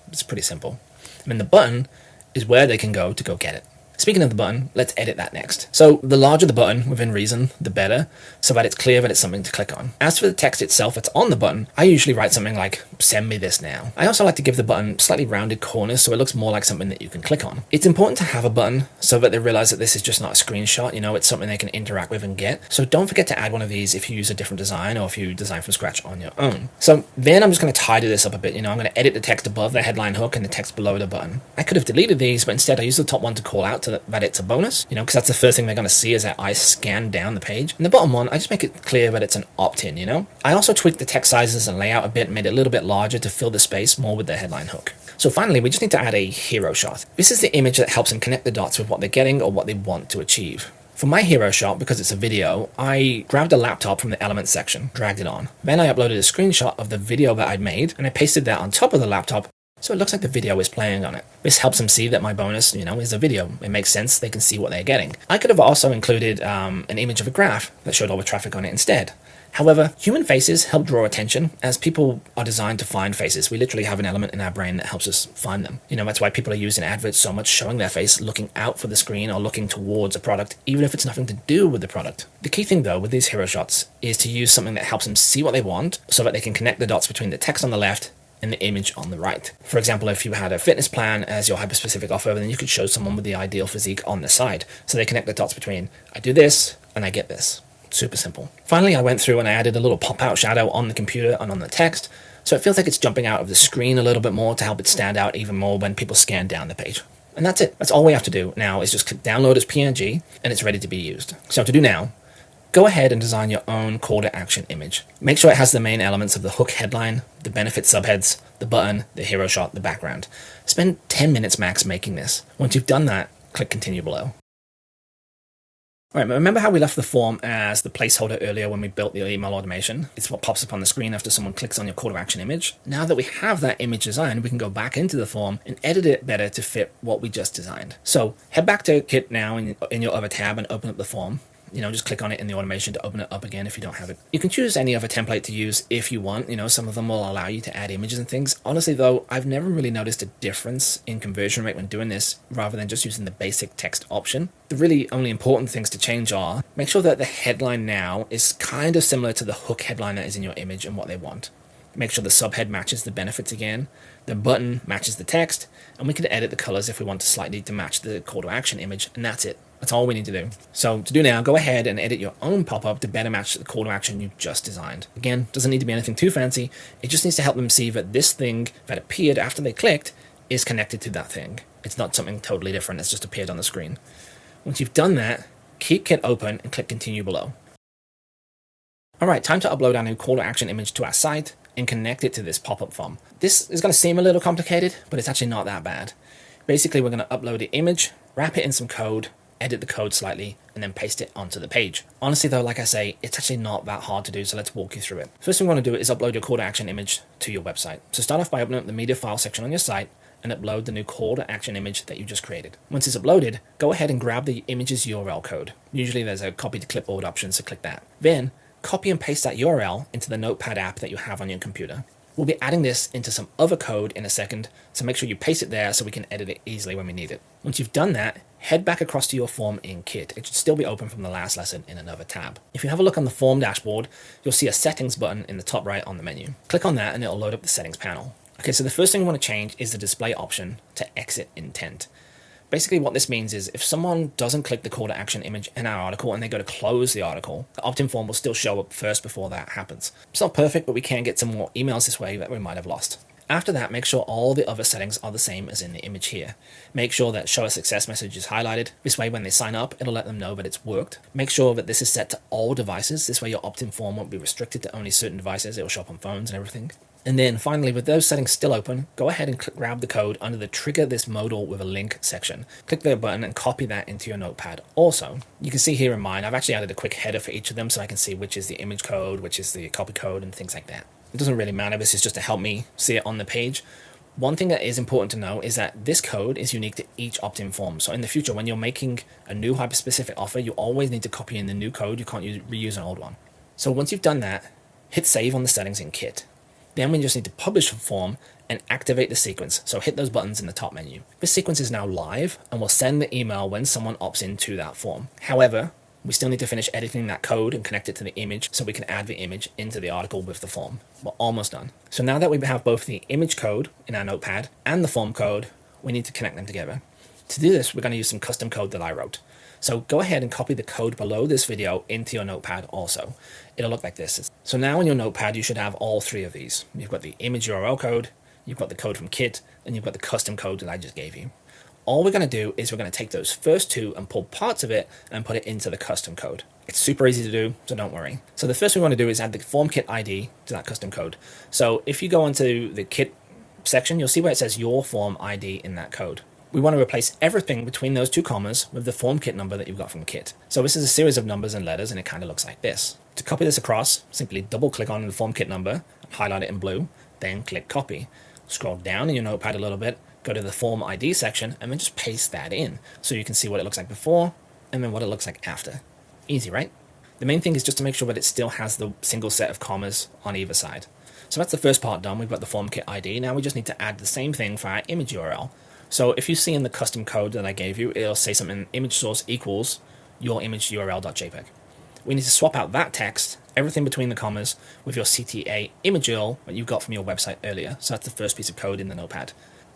It's pretty simple. And then the button is where they can go to go get it. Speaking of the button, let's edit that next. So the larger the button, within reason, the better, so that it's clear that it's something to click on. As for the text itself that's on the button, I usually write something like, send me this now. I also like to give the button slightly rounded corners so it looks more like something that you can click on. It's important to have a button so that they realize that this is just not a screenshot, it's something they can interact with and get. So don't forget to add one of these if you use a different design or if you design from scratch on your own. So then I'm just going to tidy this up a bit. I'm going to edit the text above the headline hook and the text below the button. I could have deleted these, but instead I use the top one to call out that it's a bonus, because that's the first thing they're going to see as their eyes scan down the page. And the bottom one, I just make it clear that it's an opt-in, I also tweaked the text sizes and layout a bit, made it a little bit larger to fill the space more with the headline hook. So finally, we just need to add a hero shot. This is the image that helps them connect the dots with what they're getting or what they want to achieve. For my hero shot, because it's a video, I grabbed a laptop from the elements section, dragged it on. Then I uploaded a screenshot of the video that I'd made, and I pasted that on top of the laptop, so it looks like the video is playing on it. This helps them see that my bonus, is a video. It makes sense, they can see what they're getting. I could have also included an image of a graph that showed all the traffic on it instead. However, human faces help draw attention, as people are designed to find faces. We literally have an element in our brain that helps us find them. That's why people are using adverts so much, showing their face, looking out for the screen or looking towards a product, even if it's nothing to do with the product. The key thing though with these hero shots is to use something that helps them see what they want so that they can connect the dots between the text on the left and the image on the right. For example, if you had a fitness plan as your hyper-specific offer, then you could show someone with the ideal physique on the side. So they connect the dots between, I do this and I get this. Super simple. Finally, I went through and I added a little pop-out shadow on the computer and on the text, so it feels like it's jumping out of the screen a little bit more to help it stand out even more when people scan down the page. And that's it. That's all we have to do now is just click download as PNG and it's ready to be used. So to do now, go ahead and design your own call to action image. Make sure it has the main elements of the hook headline, the benefit subheads, the button, the hero shot, the background. Spend 10 minutes max making this. Once you've done that, click continue below. Alright, remember how we left the form as the placeholder earlier when we built the email automation? It's what pops up on the screen after someone clicks on your call to action image. Now that we have that image designed, we can go back into the form and edit it better to fit what we just designed. So head back to Kit now in your other tab and open up the form. Just click on it in the automation to open it up again if you don't have it. You can choose any other template to use if you want. Some of them will allow you to add images and things. Honestly though, I've never really noticed a difference in conversion rate when doing this rather than just using the basic text option. The really only important things to change are, make sure that the headline now is kind of similar to the hook headline that is in your image and what they want. Make sure the subhead matches the benefits again, the button matches the text, and we can edit the colors if we want to slightly to match the call to action image, and that's it. That's all we need to do. So to do now, go ahead and edit your own pop-up to better match the call to action you just designed. Again, doesn't need to be anything too fancy. It just needs to help them see that this thing that appeared after they clicked is connected to that thing. It's not something totally different that's just appeared on the screen. Once you've done that, keep Kit open and click continue below. Alright, time to upload our new call to action image to our site and connect it to this pop-up form. This is going to seem a little complicated, but it's actually not that bad. Basically, we're going to upload the image, wrap it in some code, edit the code slightly, and then paste it onto the page. Honestly though, like I say, it's actually not that hard to do, so let's walk you through it. First thing we want to do is upload your call to action image to your website. So start off by opening up the media file section on your site and upload the new call to action image that you just created. Once it's uploaded, go ahead and grab the image's URL code. Usually there's a copy to clipboard option, so click that. Then copy and paste that URL into the Notepad app that you have on your computer. We'll be adding this into some other code in a second, so make sure you paste it there so we can edit it easily when we need it. Once you've done that, head back across to your form in Kit. It should still be open from the last lesson in another tab. If you have a look on the form dashboard, you'll see a settings button in the top right on the menu. Click on that and it'll load up the settings panel. Okay, so the first thing we want to change is the display option to exit intent. Basically what this means is if someone doesn't click the call to action image in our article and they go to close the article, the opt-in form will still show up first before that happens. It's not perfect, but we can get some more emails this way that we might have lost. After that, make sure all the other settings are the same as in the image here. Make sure that show a success message is highlighted. This way when they sign up, it'll let them know that it's worked. Make sure that this is set to all devices. This way your opt-in form won't be restricted to only certain devices. It'll show up on phones and everything. And then finally, with those settings still open, go ahead and grab the code under the trigger this modal with a link section. Click the button and copy that into your notepad. Also, you can see here in mine, I've actually added a quick header for each of them so I can see which is the image code, which is the copy code and things like that. It doesn't really matter, this is just to help me see it on the page. One thing that is important to know is that this code is unique to each opt-in form. So in the future, when you're making a new hyper-specific offer, you always need to copy in the new code. You can't reuse an old one. So once you've done that, hit save on the settings in Kit. Then we just need to publish the form and activate the sequence. So hit those buttons in the top menu. This sequence is now live and will send the email when someone opts into that form. However, we still need to finish editing that code and connect it to the image so we can add the image into the article with the form. We're almost done. So now that we have both the image code in our notepad and the form code, we need to connect them together. To do this, we're going to use some custom code that I wrote. So go ahead and copy the code below this video into your notepad also. It'll look like this. So now in your notepad, you should have all three of these. You've got the image URL code, you've got the code from Kit, and you've got the custom code that I just gave you. All we're going to do is we're going to take those first two and pull parts of it and put it into the custom code. It's super easy to do, so don't worry. So the first thing we want to do is add the form kit ID to that custom code. So if you go onto the kit section, you'll see where it says your form ID in that code. We want to replace everything between those two commas with the form kit number that you've got from Kit. So this is a series of numbers and letters, and it kind of looks like this. To copy this across, simply double click on the form kit number, highlight it in blue, then click copy. Scroll down in your notepad a little bit, go to the form ID section, and then just paste that in so you can see what it looks like before and then what it looks like after. Easy, right? The main thing is just to make sure that it still has the single set of commas on either side. So that's the first part done. We've got the form kit ID. Now we just need to add the same thing for our image URL. So if you see in the custom code that I gave you, it'll say something image source equals your image URL.jpg. We need to swap out that text, everything between the commas, with your CTA image URL that you got from your website earlier. So that's the first piece of code in the notepad.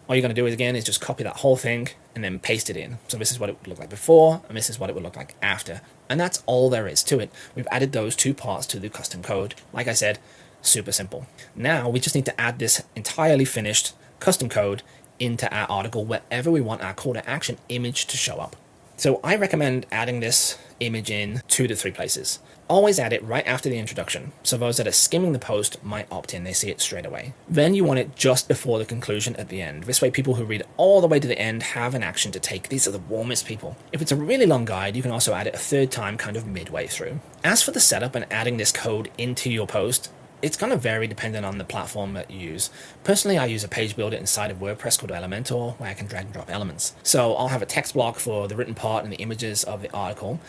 All you're going to do is just copy that whole thing and then paste it in. So this is what it would look like before, and this is what it would look like after. And that's all there is to it. We've added those two parts to the custom code. Like I said, super simple. Now we just need to add this entirely finished custom code into our article wherever we want our call to action image to show up. So I recommend adding this image in 2 to 3 places. Always add it right after the introduction, so those that are skimming the post might opt in, they see it straight away. Then you want it just before the conclusion at the end. This way people who read all the way to the end have an action to take. These are the warmest people. If it's a really long guide, you can also add it a third time kind of midway through. As for the setup and adding this code into your post, it's going to vary depending on the platform that you use. Personally, I use a page builder inside of WordPress called Elementor where I can drag and drop elements. So I'll have a text block for the written part and the images of the article.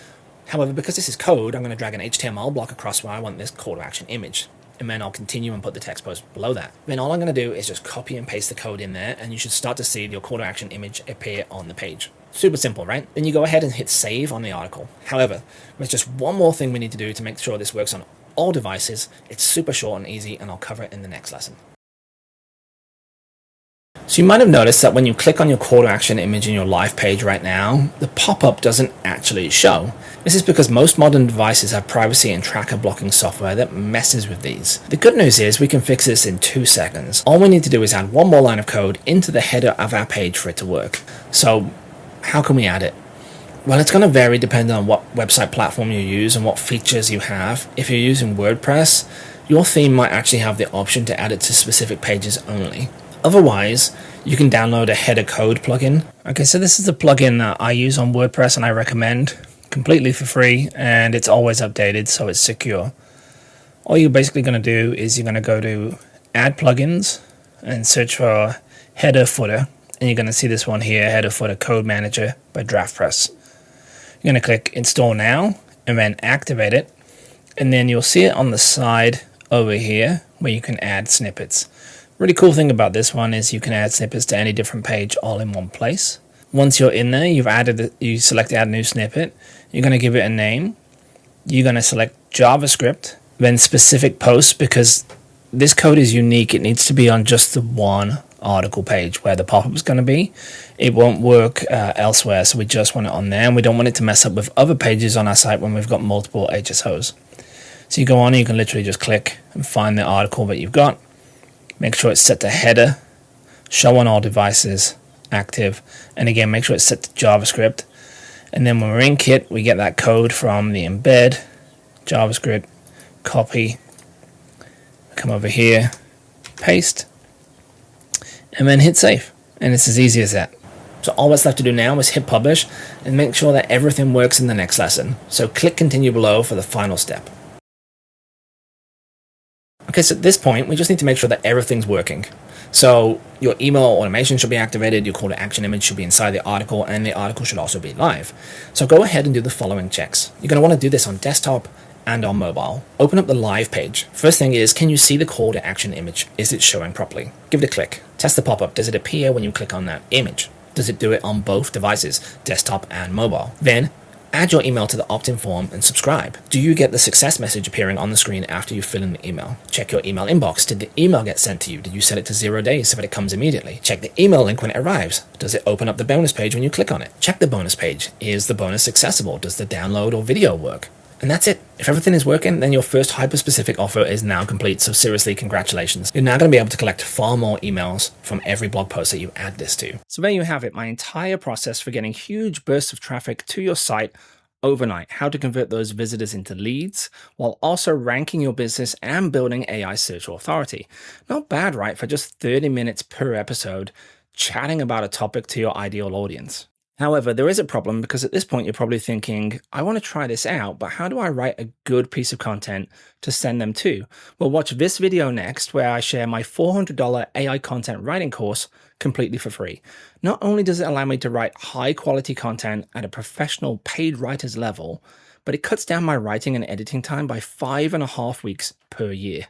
However, because this is code, I'm going to drag an HTML block across where I want this call to action image. And then I'll continue and put the text post below that. Then all I'm going to do is just copy and paste the code in there, and you should start to see your call to action image appear on the page. Super simple, right? Then you go ahead and hit save on the article. However, there's just one more thing we need to do to make sure this works on all devices. It's super short and easy, and I'll cover it in the next lesson. So you might have noticed that when you click on your call to action image in your live page right now, the pop-up doesn't actually show. This is because most modern devices have privacy and tracker blocking software that messes with these. The good news is we can fix this in 2 seconds. All we need to do is add one more line of code into the header of our page for it to work. So how can we add it? Well, it's going to vary depending on what website platform you use and what features you have. If you're using WordPress, your theme might actually have the option to add it to specific pages only. Otherwise, you can download a header code plugin. Okay, so this is the plugin that I use on WordPress and I recommend completely for free, and it's always updated, so it's secure. All you're basically going to do is you're going to go to add plugins and search for header footer, and you're going to see this one here, header footer code manager by DraftPress. You're going to click install now and then activate it, and then you'll see it on the side over here where you can add snippets. Really cool thing about this one is you can add snippets to any different page all in one place. Once you're in there, you select add new snippet. You're going to give it a name. You're going to select JavaScript, then specific posts, because this code is unique. It needs to be on just the one article page where the pop-up is going to be. It won't work elsewhere, so we just want it on there, and we don't want it to mess up with other pages on our site when we've got multiple HSOs. So you go on and you can literally just click and find the article that you've got. Make sure it's set to header, show on all devices, active, and again make sure it's set to JavaScript. And then when we're in Kit, we get that code from the embed, JavaScript, copy, come over here, paste, and then hit save. And it's as easy as that. So all that's left to do now is hit publish and make sure that everything works in the next lesson. So click continue below for the final step. Okay, so at this point, we just need to make sure that everything's working. So your email automation should be activated, your call to action image should be inside the article, and the article should also be live. So go ahead and do the following checks. You're going to want to do this on desktop and on mobile. Open up the live page. First thing is, can you see the call to action image? Is it showing properly? Give it a click. Test the pop-up. Does it appear when you click on that image? Does it do it on both devices, desktop and mobile? Then, add your email to the opt-in form and subscribe. Do you get the success message appearing on the screen after you fill in the email? Check your email inbox. Did the email get sent to you? Did you set it to 0 days so that it comes immediately? Check the email link when it arrives. Does it open up the bonus page when you click on it? Check the bonus page. Is the bonus accessible? Does the download or video work? And that's it. If everything is working, then your first hyper-specific offer is now complete. So seriously, congratulations. You're now going to be able to collect far more emails from every blog post that you add this to. So there you have it, my entire process for getting huge bursts of traffic to your site overnight. How to convert those visitors into leads while also ranking your business and building AI search authority. Not bad, right? For just 30 minutes per episode, chatting about a topic to your ideal audience. However, there is a problem because at this point you're probably thinking, I want to try this out, but how do I write a good piece of content to send them to? Well, watch this video next where I share my $400 AI content writing course completely for free. Not only does it allow me to write high quality content at a professional paid writer's level, but it cuts down my writing and editing time by 5.5 weeks per year.